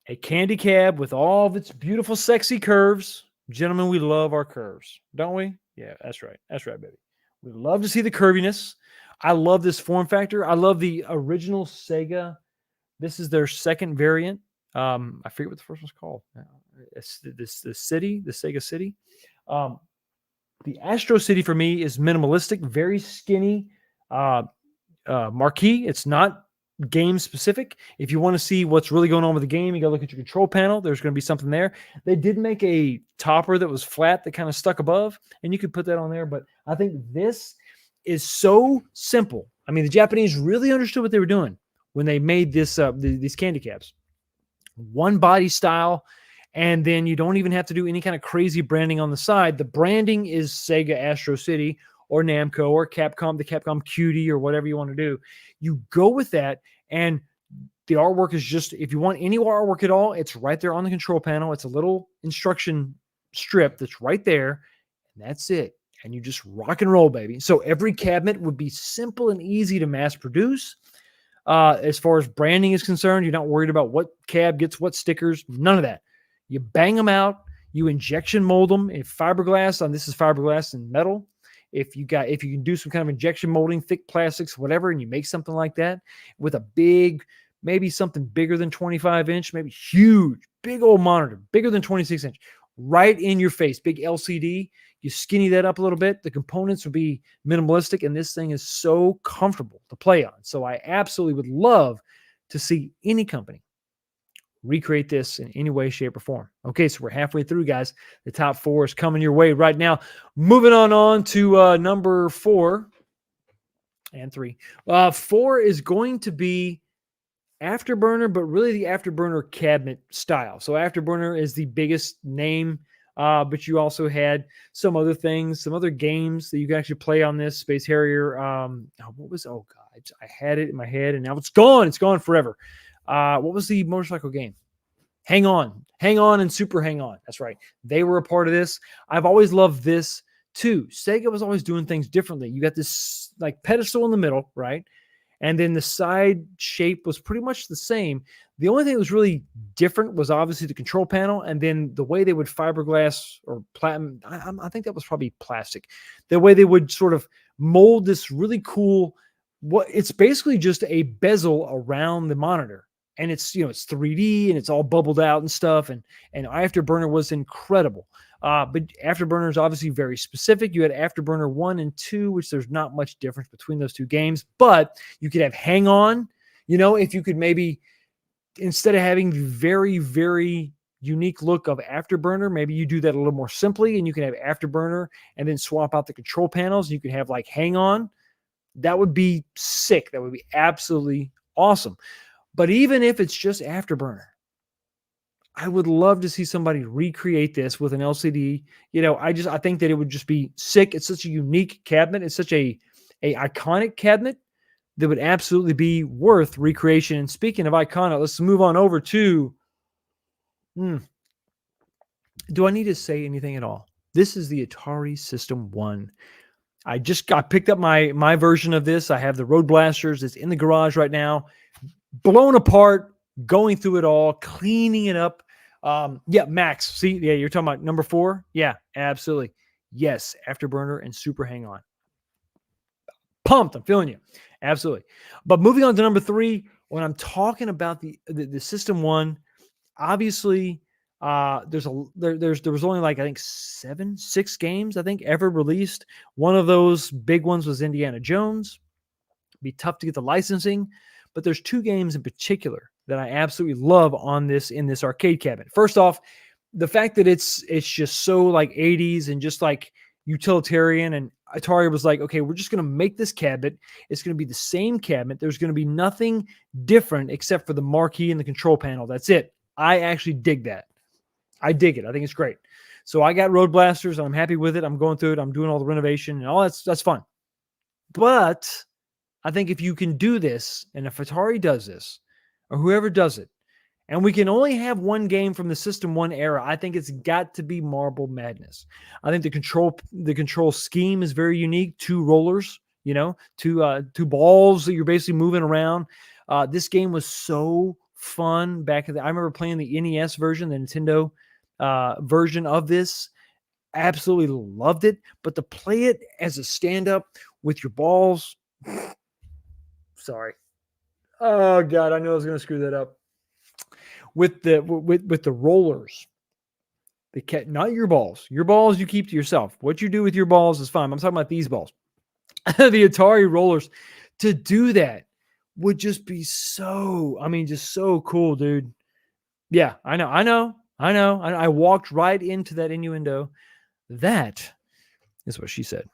A Candy Cab with all of its beautiful, sexy curves. Gentlemen, we love our curves, don't we? Yeah, that's right. That's right, baby. We love to see the curviness. I love this form factor. I love the original Sega. This is their second variant. I forget what the first one's called. It's the Sega City. The Astro City for me is minimalistic, very skinny marquee. It's not game specific. If you want to see what's really going on with the game, you got to look at your control panel. There's going to be something there. They did make a topper that was flat that kind of stuck above, and you could put that on there. But I think this is so simple. I mean, the Japanese really understood what they were doing when they made this these Candy Cabs. One body style, and then you don't even have to do any kind of crazy branding on the side. The branding is Sega Astro City or Namco or Capcom, the Capcom Cutie or whatever you want to do. You go with that, and the artwork is just, if you want any artwork at all, it's right there on the control panel. It's a little instruction strip that's right there, and that's it. And you just rock and roll, baby. So every cabinet would be simple and easy to mass produce. As far as branding is concerned, you're not worried about what cab gets what stickers, none of that. You bang them out, you injection mold them in fiberglass. This is fiberglass and metal. If you can do some kind of injection molding, thick plastics, whatever, and you make something like that with a big, maybe something bigger than 25-inch, maybe huge, big old monitor, bigger than 26-inch, right in your face, big LCD. You skinny that up a little bit. The components would be minimalistic, and this thing is so comfortable to play on. So I absolutely would love to see any company recreate this in any way, shape, or form. Okay, so we're halfway through, guys. The top 4 is coming your way right now. Moving on to number 4 and 3. 4 is going to be Afterburner, but really the Afterburner cabinet style. So Afterburner is the biggest name, but you also had some other things, some other games that you can actually play on this. Space Harrier. I had it in my head, and now it's gone. It's gone forever. What was the motorcycle game? Hang On, and Super Hang On. That's right. They were a part of this. I've always loved this too. Sega was always doing things differently. You got this like pedestal in the middle, right? And then the side shape was pretty much the same. The only thing that was really different was obviously the control panel, and then the way they would fiberglass or platinum. I think that was probably plastic. The way they would sort of mold this really cool. What it's basically just a bezel around the monitor, and it's it's 3D and it's all bubbled out and stuff. And Afterburner was incredible. But Afterburner is obviously very specific. You had Afterburner 1 and 2, which there's not much difference between those two games, but you could have Hang On, if you could maybe, instead of having the very, very unique look of Afterburner, maybe you do that a little more simply and you can have Afterburner and then swap out the control panels. You could have like Hang On. That would be sick. That would be absolutely awesome. But even if it's just Afterburner, I would love to see somebody recreate this with an LCD. I think that it would just be sick. It's such a unique cabinet. It's such a iconic cabinet that would absolutely be worth recreation. And speaking of iconic, let's move on over to, do I need to say anything at all? This is the Atari System 1. I picked up my version of this. I have the Road Blasters. It's in the garage right now, blown apart, going through it all, cleaning it up. Max. See, you're talking about number 4. Yeah, absolutely. Yes, Afterburner and Super Hang On. Pumped. I'm feeling you. Absolutely. But moving on to number 3, when I'm talking about the System 1, obviously, there was only like I think 6 games I think ever released. One of those big ones was Indiana Jones. It'd be tough to get the licensing, but there's 2 games in particular that I absolutely love in this arcade cabinet. First off, the fact that it's just so like 80s and just like utilitarian, and Atari was like, okay, we're just going to make this cabinet. It's going to be the same cabinet. There's going to be nothing different except for the marquee and the control panel. That's it. I actually dig that. I dig it. I think it's great. So I got Road Blasters. I'm happy with it. I'm going through it. I'm doing all the renovation and all that's fun. But I think if you can do this, and if Atari does this, or whoever does it, and we can only have one game from the System 1 era, I think it's got to be Marble Madness. I think the control scheme is very unique. 2 rollers, two balls that you're basically moving around. This game was so fun back in I remember playing the NES version, the Nintendo version of this. Absolutely loved it. But to play it as a stand-up with your balls, sorry. Oh God, I knew I was going to screw that up. With the rollers, not your balls. Your balls you keep to yourself. What you do with your balls is fine. I'm talking about these balls. The Atari rollers. To do that would just be just so cool, dude. Yeah, I know. I walked right into that innuendo. That is what she said.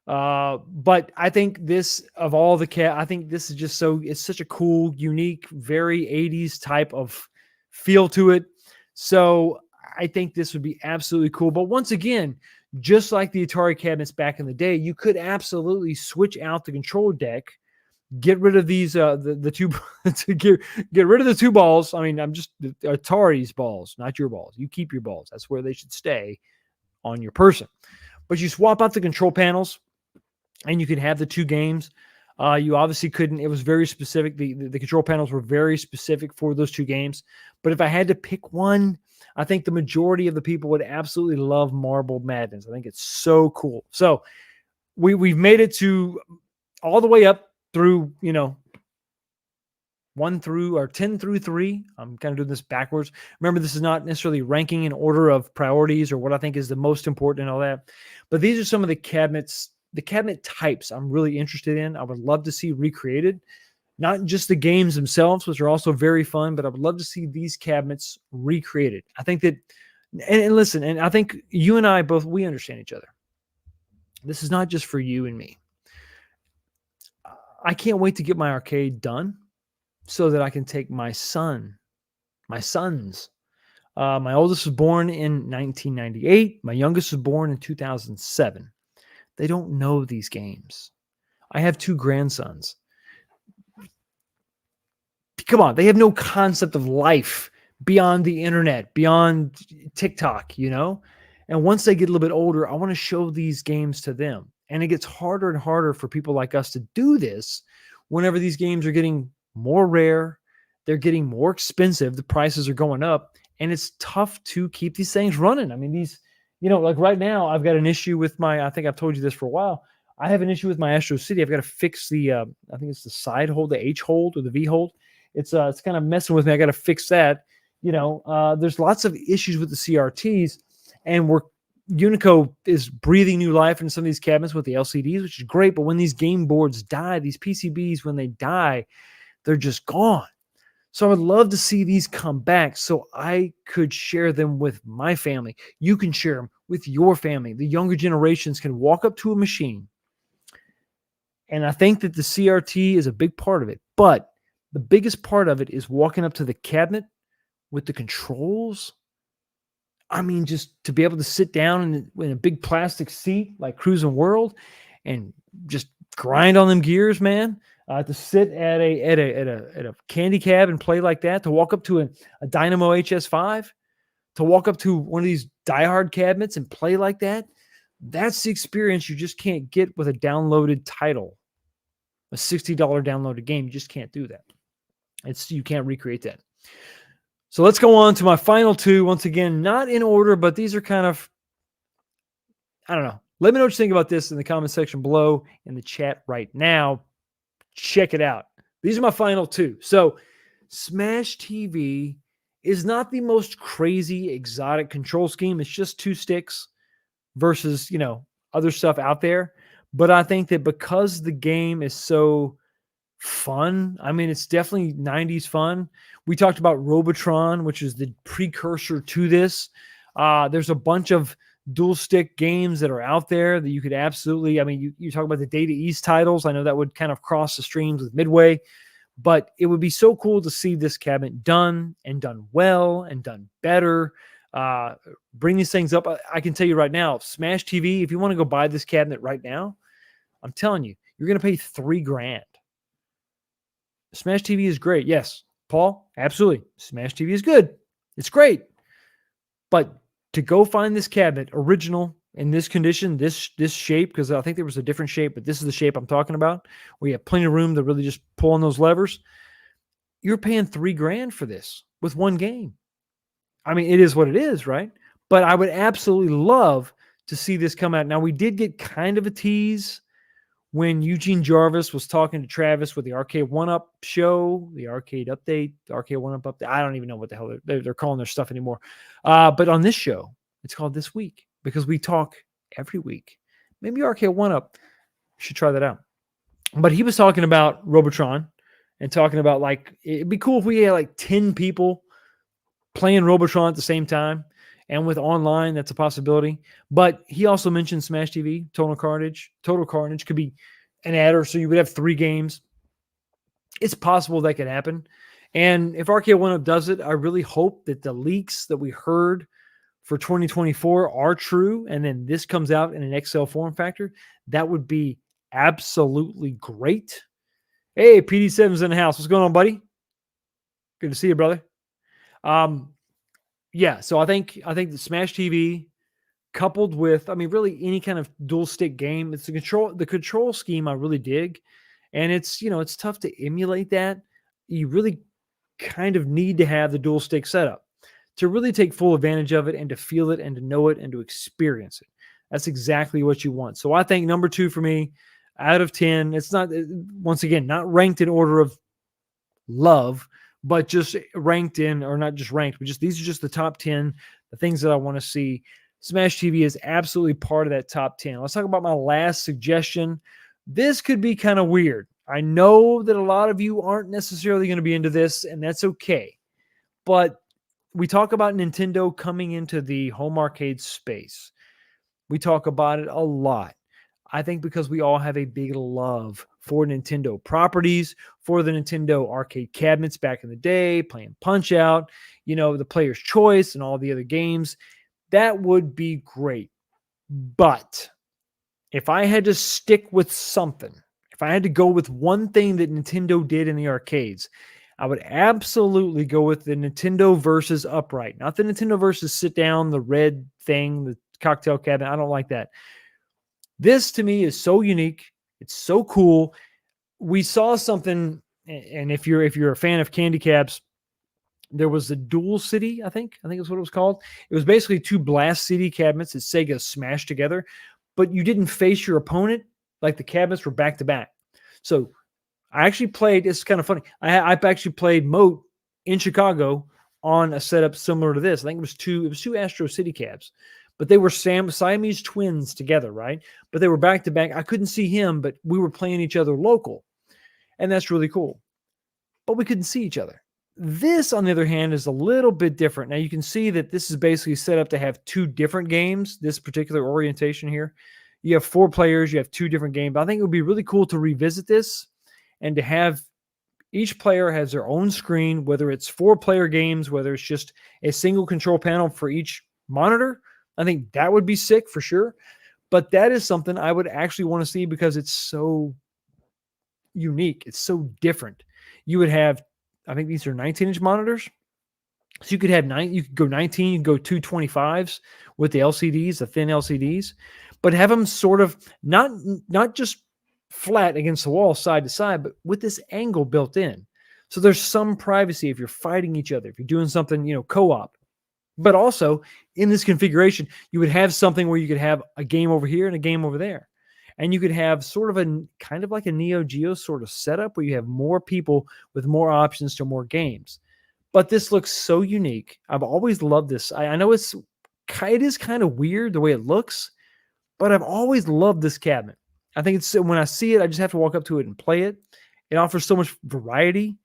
But I think this, of all the I think this is just it's such a cool, unique, very 80s type of feel to it. So I think this would be absolutely cool. But once again, just like the Atari cabinets back in the day, you could absolutely switch out the control deck, get rid of these the two to get rid of the 2 balls. I mean, I'm just Atari's balls, not your balls. You keep your balls. That's where they should stay on your person. But you swap out the control panels, and you could have the 2 games. You obviously couldn't. It was very specific. The control panels were very specific for those 2 games. But if I had to pick one, I think the majority of the people would absolutely love Marble Madness. I think it's so cool. So we've made it to all the way up through 10 through 3. I'm kind of doing this backwards. Remember, this is not necessarily ranking in order of priorities or what I think is the most important and all that. But these are some of the cabinet types I'm really interested in. I would love to see recreated. Not just the games themselves, which are also very fun, but I would love to see these cabinets recreated. I think that, and listen, and I think you and I both, we understand each other. This is not just for you and me. I can't wait to get my arcade done so that I can take my sons. My oldest was born in 1998. My youngest was born in 2007. They don't know these games. I have 2 grandsons. come on, they have no concept of life beyond the internet, beyond TikTok, you know? And once they get a little bit older, I want to show these games to them. And it gets harder and harder for people like us to do this whenever these games are getting more rare, they're getting more expensive, the prices are going up, and it's tough to keep these things running. I mean, these, you know, like right now, I've got an issue with I think I've told you this for a while. I have an issue with my Astro City. I've got to fix the, I think it's the side hold, the H hold or the V hold. It's kind of messing with me. I got to fix that. You know, there's lots of issues with the CRTs, and Unico is breathing new life into some of these cabinets with the LCDs, which is great. But when these game boards die, these PCBs, when they die, they're just gone. So I would love to see these come back so I could share them with my family. You can share them with your family. The younger generations can walk up to a machine. And I think that the CRT is a big part of it. But the biggest part of it is walking up to the cabinet with the controls. I mean, just to be able to sit down in a big plastic seat like Cruising World and just grind on them gears, man. To sit at a candy cab and play like that, to walk up to a Dynamo HS5, to walk up to one of these diehard cabinets and play like that, that's the experience you just can't get with a downloaded title, a $60 downloaded game. You just can't do that. You can't recreate that. So let's go on to my final two. Once again, not in order, but these are kind of, I don't know. Let me know what you think about this in the comment section below in the chat right now. Check it out. These are my final two. So Smash TV is not the most crazy, exotic control scheme. It's just two sticks versus, you know, other stuff out there. But I think that because the game is so fun, I mean, it's definitely 90s fun. We talked about Robotron, which is the precursor to this. There's a bunch of dual stick games that are out there that you could absolutely, I mean, you talk about the Data East titles. I know that would kind of cross the streams with Midway, but it would be so cool to see this cabinet done and done well and done better. Bring these things up. I can tell you right now, Smash TV, if you want to go buy this cabinet right now, I'm telling you, you're going to pay $3,000. Smash TV is great. Yes, Paul, absolutely. Smash TV is good. It's great. But to go find this cabinet, original, in this condition, this shape, because I think there was a different shape, but this is the shape I'm talking about, where you have plenty of room to really just pull on those levers, you're paying $3,000 for this with one game. I mean, it is what it is, right? But I would absolutely love to see this come out. Now, we did get kind of a tease when Eugene Jarvis was talking to Travis with the Arcade1up show, the Arcade update, the Arcade1up update. I don't even know what the hell they're calling their stuff anymore. But on this show, it's called This Week because we talk every week. Maybe Arcade1up should try that out. But he was talking about Robotron and talking about, like, it'd be cool if we had like 10 people playing Robotron at the same time. And with online, that's a possibility. But he also mentioned Smash TV, Total Carnage. Total Carnage could be an adder, so you would have 3 games. It's possible that could happen. And if Arcade1up does it, I really hope that the leaks that we heard for 2024 are true, and then this comes out in an XL form factor. That would be absolutely great. Hey, PD7's in the house. What's going on, buddy? Good to see you, brother. Yeah, so I think the Smash TV coupled with, I mean, really any kind of dual stick game, it's the control scheme I really dig. And it's, you know, it's tough to emulate that. You really kind of need to have the dual stick setup to really take full advantage of it and to feel it and to know it and to experience it. That's exactly what you want. So I think number 2 for me out of 10, it's not, once again, not ranked in order of love, but just ranked in, or not just ranked, but just these are just the top 10, the things that I want to see. Smash TV is absolutely part of that top 10. Let's talk about my last suggestion. This could be kind of weird. I know that a lot of you aren't necessarily going to be into this, and that's okay. But we talk about Nintendo coming into the home arcade space. We talk about it a lot. I think because we all have a big love for Nintendo properties, for the Nintendo arcade cabinets back in the day, playing Punch-Out, you know, the Player's Choice and all the other games. That would be great. But if I had to stick with something, if I had to go with one thing that Nintendo did in the arcades, I would absolutely go with the Nintendo versus upright, not the Nintendo versus sit down, the red thing, the cocktail cabinet. I don't like that. This to me is so unique. It's so cool. We saw something, and if you're a fan of candy caps, there was the Dual City, I think is what it was called. It was basically two Blast City cabinets that Sega smashed together, but you didn't face your opponent. Like the cabinets were back to back. So I actually played, it's kind of funny. I actually played Moat in Chicago on a setup similar to this. I think it was two Astro City cabs, but they were Siamese twins together, right? But they were back to back. I couldn't see him, but we were playing each other local. And that's really cool. But we couldn't see each other. This, on the other hand, is a little bit different. Now, you can see that this is basically set up to have two different games, this particular orientation here. You have 4 players, you have 2 different games. But I think it would be really cool to revisit this and to have each player has their own screen, whether it's 4-player games, whether it's just a single control panel for each monitor. I think that would be sick for sure. But that is something I would actually want to see because it's so unique. It's so different. You would have, I think these are 19-inch monitors. So you could have you could go 19, you could go 225s with the LCDs, the thin LCDs, but have them sort of not just flat against the wall side to side, but with this angle built in. So there's some privacy if you're fighting each other, if you're doing something, co-op. But also in this configuration, you would have something where you could have a game over here and a game over there. And you could have sort of a kind of like a Neo Geo sort of setup where you have more people with more options to more games. But this looks so unique. I've always loved this. I know it is kind of weird the way it looks, but I've always loved this cabinet. I think it's when I see it, I just have to walk up to it and play it. It offers so much variety.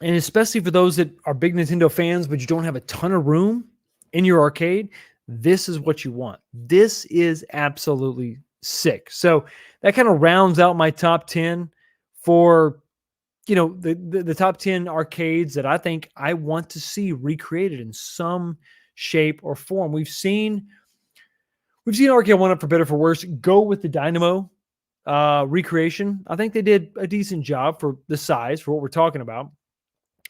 And especially for those that are big Nintendo fans, but you don't have a ton of room in your arcade, this is what you want. This is absolutely sick. So that kind of rounds out my top 10 for, the top 10 arcades that I think I want to see recreated in some shape or form. We've seen Arcade1up, for better or for worse, go with the Dynamo recreation. I think they did a decent job for the size, for what we're talking about.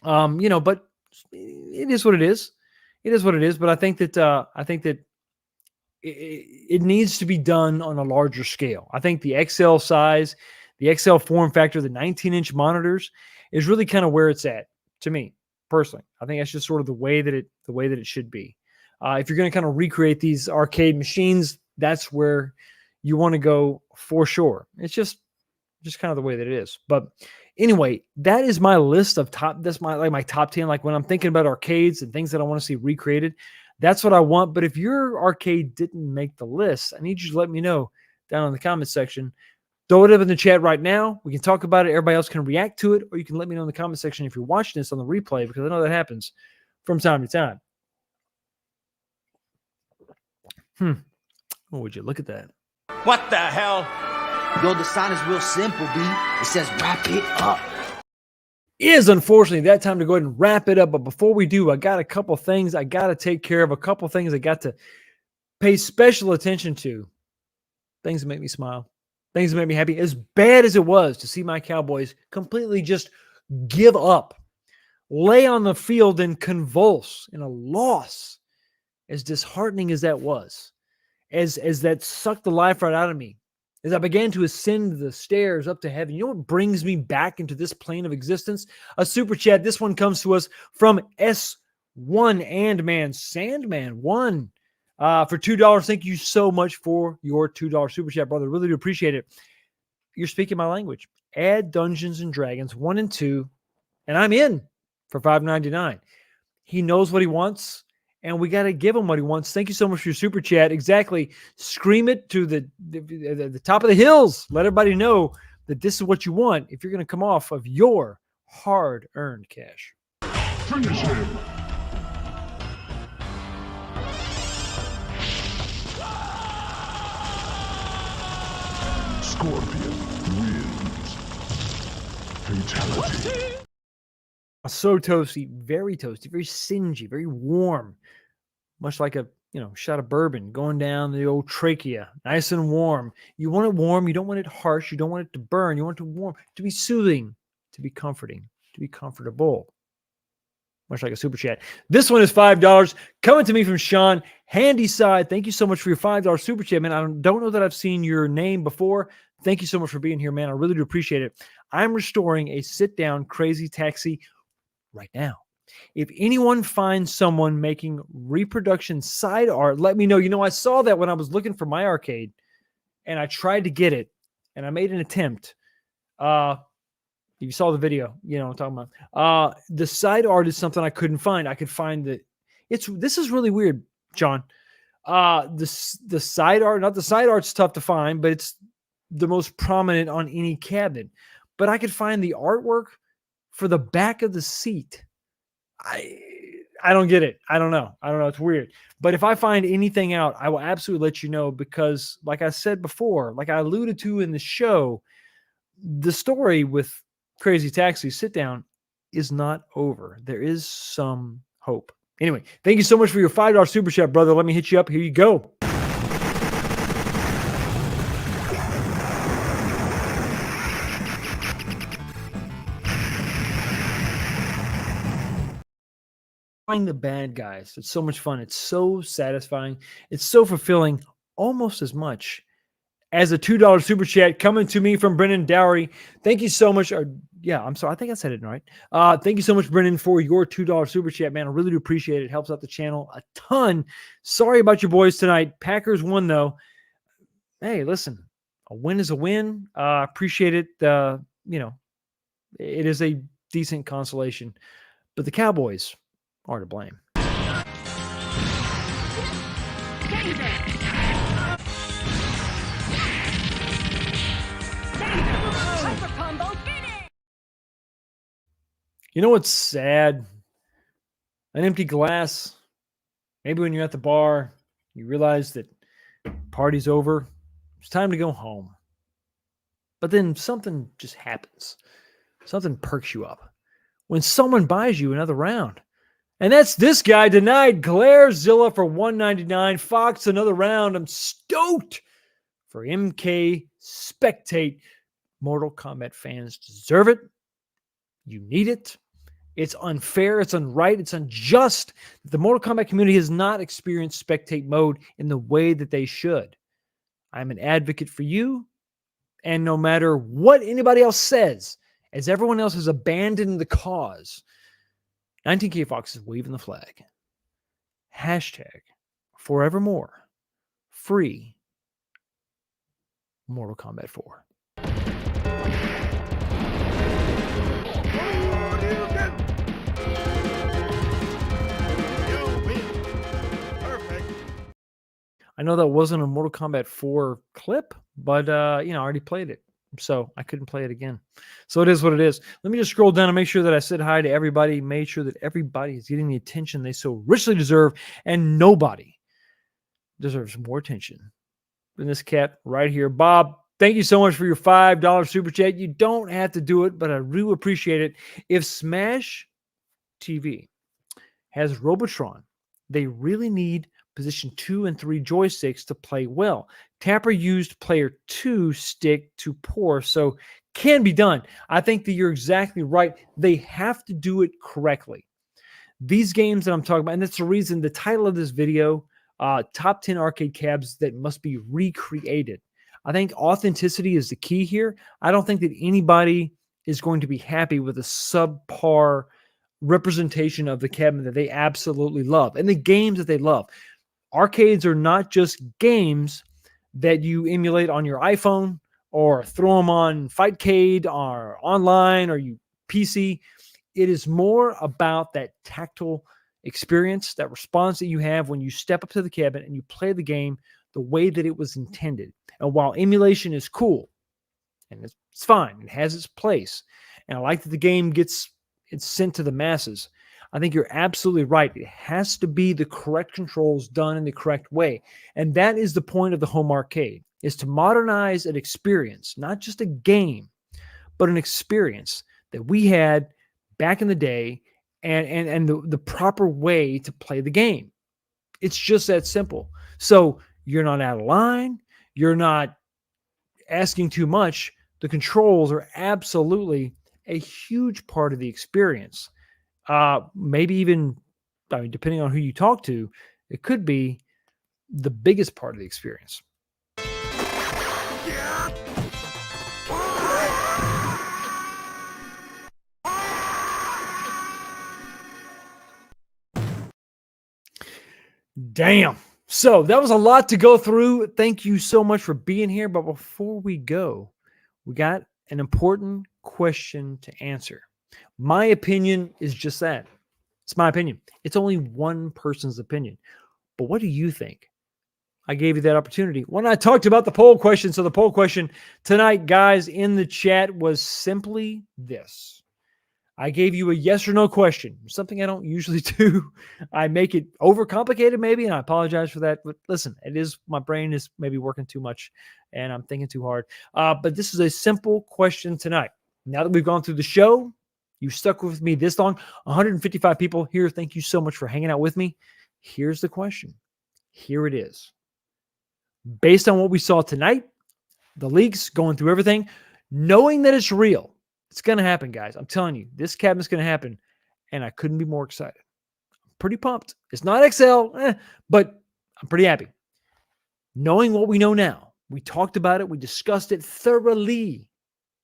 But it is what it is. It is what it is. But I think that it needs to be done on a larger scale. I think the XL size, the XL form factor, the 19-inch monitors is really kind of where it's at to me personally. I think that's just sort of the way that it should be. If you're going to kind of recreate these arcade machines, that's where you want to go for sure. It's just kind of the way that it is. But anyway, that is my list of my top 10. Like when I'm thinking about arcades and things that I want to see recreated, that's what I want. But if your arcade didn't make the list, I need you to let me know down in the comment section. Throw it up in the chat right now. We can talk about it. Everybody else can react to it, or you can let me know in the comment section if you're watching this on the replay, because I know that happens from time to time. Oh, would you look at that? What the hell? Yo, the sign is real simple, B. It says wrap it up. It is unfortunately that time to go ahead and wrap it up. But before we do, I got a couple things I got to take care of, a couple things I got to pay special attention to. Things that make me smile. Things that make me happy. As bad as it was to see my Cowboys completely just give up, lay on the field and convulse in a loss, as disheartening as that was, as that sucked the life right out of me, as I began to ascend the stairs up to heaven. You know what brings me back into this plane of existence? A super chat. This one comes to us from S1 and Sandman 1 for $2. Thank you so much for your $2 super chat, brother. Really do appreciate it. You're speaking my language. Add Dungeons and Dragons 1 and 2, and I'm in for $5.99. He knows what he wants, and we got to give him what he wants. Thank you so much for your super chat. Exactly. Scream it to the top of the hills. Let everybody know that this is what you want if you're going to come off of your hard-earned cash. Finish him. Scorpion wins. Fatality. So toasty, very singy, very warm, much like a shot of bourbon going down the old trachea, nice and warm. You want it warm. You don't want it harsh. You don't want it to burn. You want it warm, to be soothing, to be comforting, to be comfortable. Much like a super chat. This one is $5 coming to me from Sean Handyside. Thank you so much for your $5 super chat, man. I don't know that I've seen your name before. Thank you so much for being here, man. I really do appreciate it. I'm restoring a sit-down Crazy Taxi right now. If anyone finds someone making reproduction side art, let me know. I saw that when I was looking for my arcade, and I tried to get it, and I made an attempt. You saw the video, what I'm talking about. The side art is something I couldn't find. I could find that this is really weird, John. The side art, not the side art's tough to find, but it's the most prominent on any cabinet. But I could find the artwork for the back of the seat. I don't get it. I don't know. It's weird. But if I find anything out, I will absolutely let you know, because like I said before, like I alluded to in the show, the story with Crazy Taxi Sit Down is not over. There is some hope. Anyway, thank you so much for your $5 super chat, brother. Let me hit you up. Here you go. The bad guys. It's so much fun. It's so satisfying. It's so fulfilling, almost as much as a $2 super chat coming to me from Brennan Dowry. Thank you so much. I'm sorry. I think I said it right. Thank you so much, Brennan, for your $2 super chat, man. I really do appreciate it. It helps out the channel a ton. Sorry about your boys tonight. Packers won, though. Hey, listen, a win is a win. Appreciate it. It is a decent consolation, but the Cowboys are to blame. You know what's sad? An empty glass. Maybe when you're at the bar, you realize that party's over. It's time to go home. But then something just happens. Something perks you up when someone buys you another round. And that's this guy, denied Glairzilla for $199. Fox, another round. I'm stoked for MK Spectate. Mortal Kombat fans deserve it. You need it. It's unfair. It's unright. It's unjust that the Mortal Kombat community has not experienced Spectate mode in the way that they should. I'm an advocate for you. And no matter what anybody else says, as everyone else has abandoned the cause, 19K Fox is waving the flag. Hashtag forevermore free Mortal Kombat 4. I know that wasn't a Mortal Kombat 4 clip, but I already played it, so I couldn't play it again. So it is what it is. Let me just scroll down and make sure that I said hi to everybody, made sure that everybody is getting the attention they so richly deserve, and nobody deserves more attention than this cat right here. Bob, thank you so much for your $5 super chat. You don't have to do it, but I really appreciate it. If Smash TV has Robotron, they really need position 2 and 3 joysticks to play well. Tapper used player 2 stick to pour, so can be done. I think that you're exactly right. They have to do it correctly. These games that I'm talking about, and that's the reason the title of this video, top 10 arcade cabs that must be recreated. I think authenticity is the key here. I don't think that anybody is going to be happy with a subpar representation of the cabinet that they absolutely love and the games that they love. Arcades are not just games that you emulate on your iPhone or throw them on Fightcade or online or you PC. It is more about that tactile experience, that response that you have when you step up to the cabinet and you play the game the way that it was intended. And while emulation is cool and it's fine, it has its place, and I like that the game it's sent to the masses, I think you're absolutely right. It has to be the correct controls done in the correct way. And that is the point of the home arcade, is to modernize an experience, not just a game, but an experience that we had back in the day and the proper way to play the game. It's just that simple. So you're not out of line. You're not asking too much. The controls are absolutely a huge part of the experience. Maybe even, I mean, depending on who you talk to, it could be the biggest part of the experience. Damn. So that was a lot to go through. Thank you so much for being here. But before we go, we got an important question to answer. My opinion is just that. It's my opinion. It's only one person's opinion. But what do you think? I gave you that opportunity when I talked about the poll question. So the poll question tonight, guys, in the chat was simply this. I gave you a yes or no question, something I don't usually do. I make it overcomplicated maybe, and I apologize for that. But listen, it is, my brain is maybe working too much and I'm thinking too hard. But this is a simple question tonight. Now that we've gone through the show, you stuck with me this long, 155 people here. Thank you so much for hanging out with me. Here's the question. Here it is. Based on what we saw tonight, the leaks, going through everything, knowing that it's real, it's going to happen, guys. I'm telling you, this cabinet's going to happen, and I couldn't be more excited. I'm pretty pumped. It's not XL, but I'm pretty happy. Knowing what we know now, we talked about it, we discussed it thoroughly.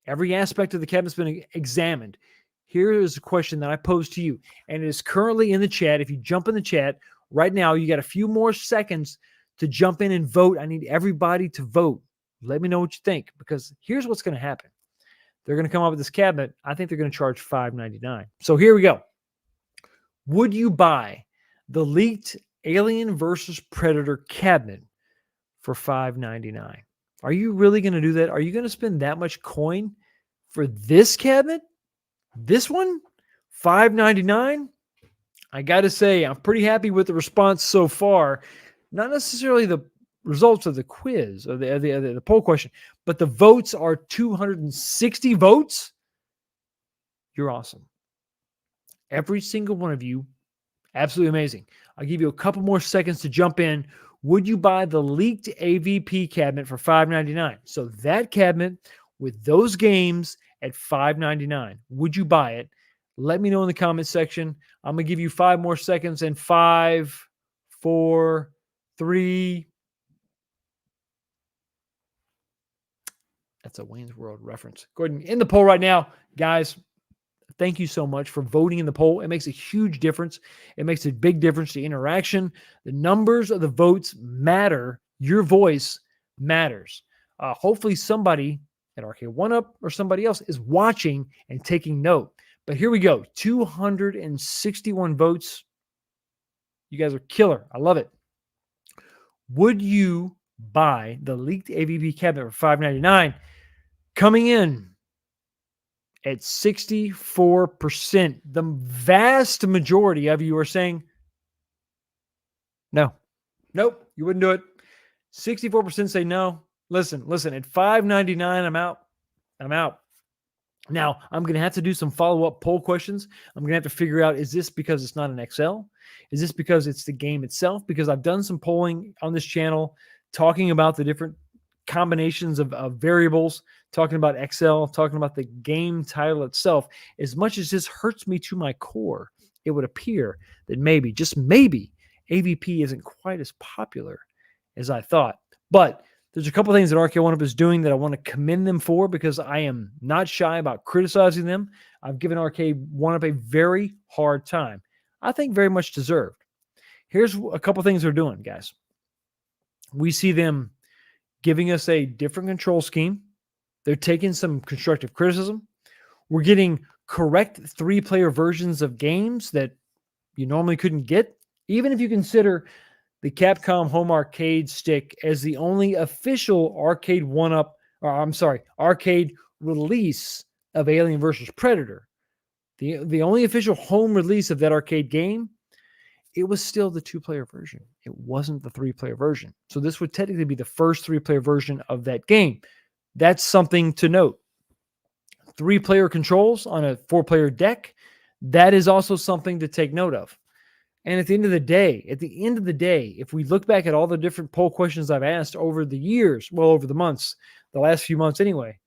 Every aspect of the cabinet's been examined. Here is a question that I posed to you, and it is currently in the chat. If you jump in the chat right now, you got a few more seconds to jump in and vote. I need everybody to vote. Let me know what you think, because here's what's going to happen. They're going to come up with this cabinet. I think they're going to charge $599. So here we go. Would you buy the leaked Alien versus Predator cabinet for $599? Are you really going to do that? Are you going to spend that much coin for this cabinet? This one? $599? I got to say, I'm pretty happy with the response so far. Not necessarily the results of the quiz or the poll question, but the votes are 260 votes. You're awesome. Every single one of you, absolutely amazing. I'll give you a couple more seconds to jump in. Would you buy the leaked AVP cabinet for $599? So that cabinet with those games at $599. Would you buy it? Let me know in the comment section. I'm going to give you 5 more seconds, and 5, 4, 3. That's a Wayne's World reference. Go ahead and end the poll right now, guys. Thank you so much for voting in the poll. It makes a huge difference. It makes a big difference to interaction. The numbers of the votes matter. Your voice matters. Hopefully somebody at Arcade1up or somebody else is watching and taking note. But here we go. 261 votes. You guys are killer. I love it. Would you buy the leaked AVP cabinet for $599? Coming in at 64%. The vast majority of you are saying, no. Nope, you wouldn't do it. 64% say no. Listen, at $599, I'm out. Now, I'm going to have to do some follow-up poll questions. I'm going to have to figure out, is this because it's not an XL? Is this because it's the game itself? Because I've done some polling on this channel talking about the different combinations of variables, talking about XL, talking about the game title itself. As much as this hurts me to my core, it would appear that maybe, just maybe, AVP isn't quite as popular as I thought. But there's a couple things that Arcade1up is doing that I want to commend them for, because I am not shy about criticizing them. I've given Arcade1up a very hard time. I think very much deserved. Here's a couple things they're doing, guys. We see them giving us a different control scheme. They're taking some constructive criticism. We're getting correct 3-player versions of games that you normally couldn't get, even if you consider the Capcom Home Arcade stick as the only official arcade release of Alien vs. Predator. The only official home release of that arcade game, it was still the 2-player version. It wasn't the 3-player version. So this would technically be the first 3-player version of that game. That's something to note. 3-player controls on a 4-player deck, that is also something to take note of. And at the end of the day, if we look back at all the different poll questions I've asked over the years, well, over the months, the last few months anyway,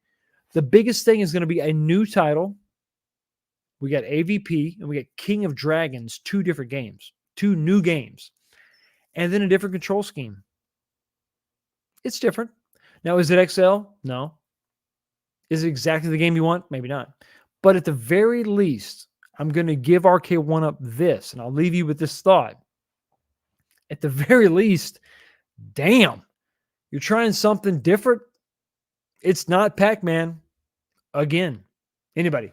the biggest thing is going to be a new title. We got AVP and we got King of Dragons, 2 different games, 2 new games, and then a different control scheme. It's different. Now, is it XL? No. Is it exactly the game you want? Maybe not. But at the very least, I'm going to give Arcade1up this, and I'll leave you with this thought. At the very least, damn, you're trying something different. It's not Pac-Man again. Anyway,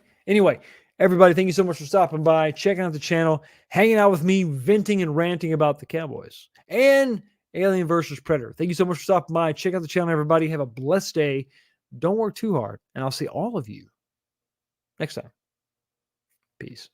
everybody, thank you so much for stopping by, checking out the channel, hanging out with me, venting and ranting about the Cowboys and Alien versus Predator. Thank you so much for stopping by. Check out the channel, everybody. Have a blessed day. Don't work too hard, and I'll see all of you next time. Peace.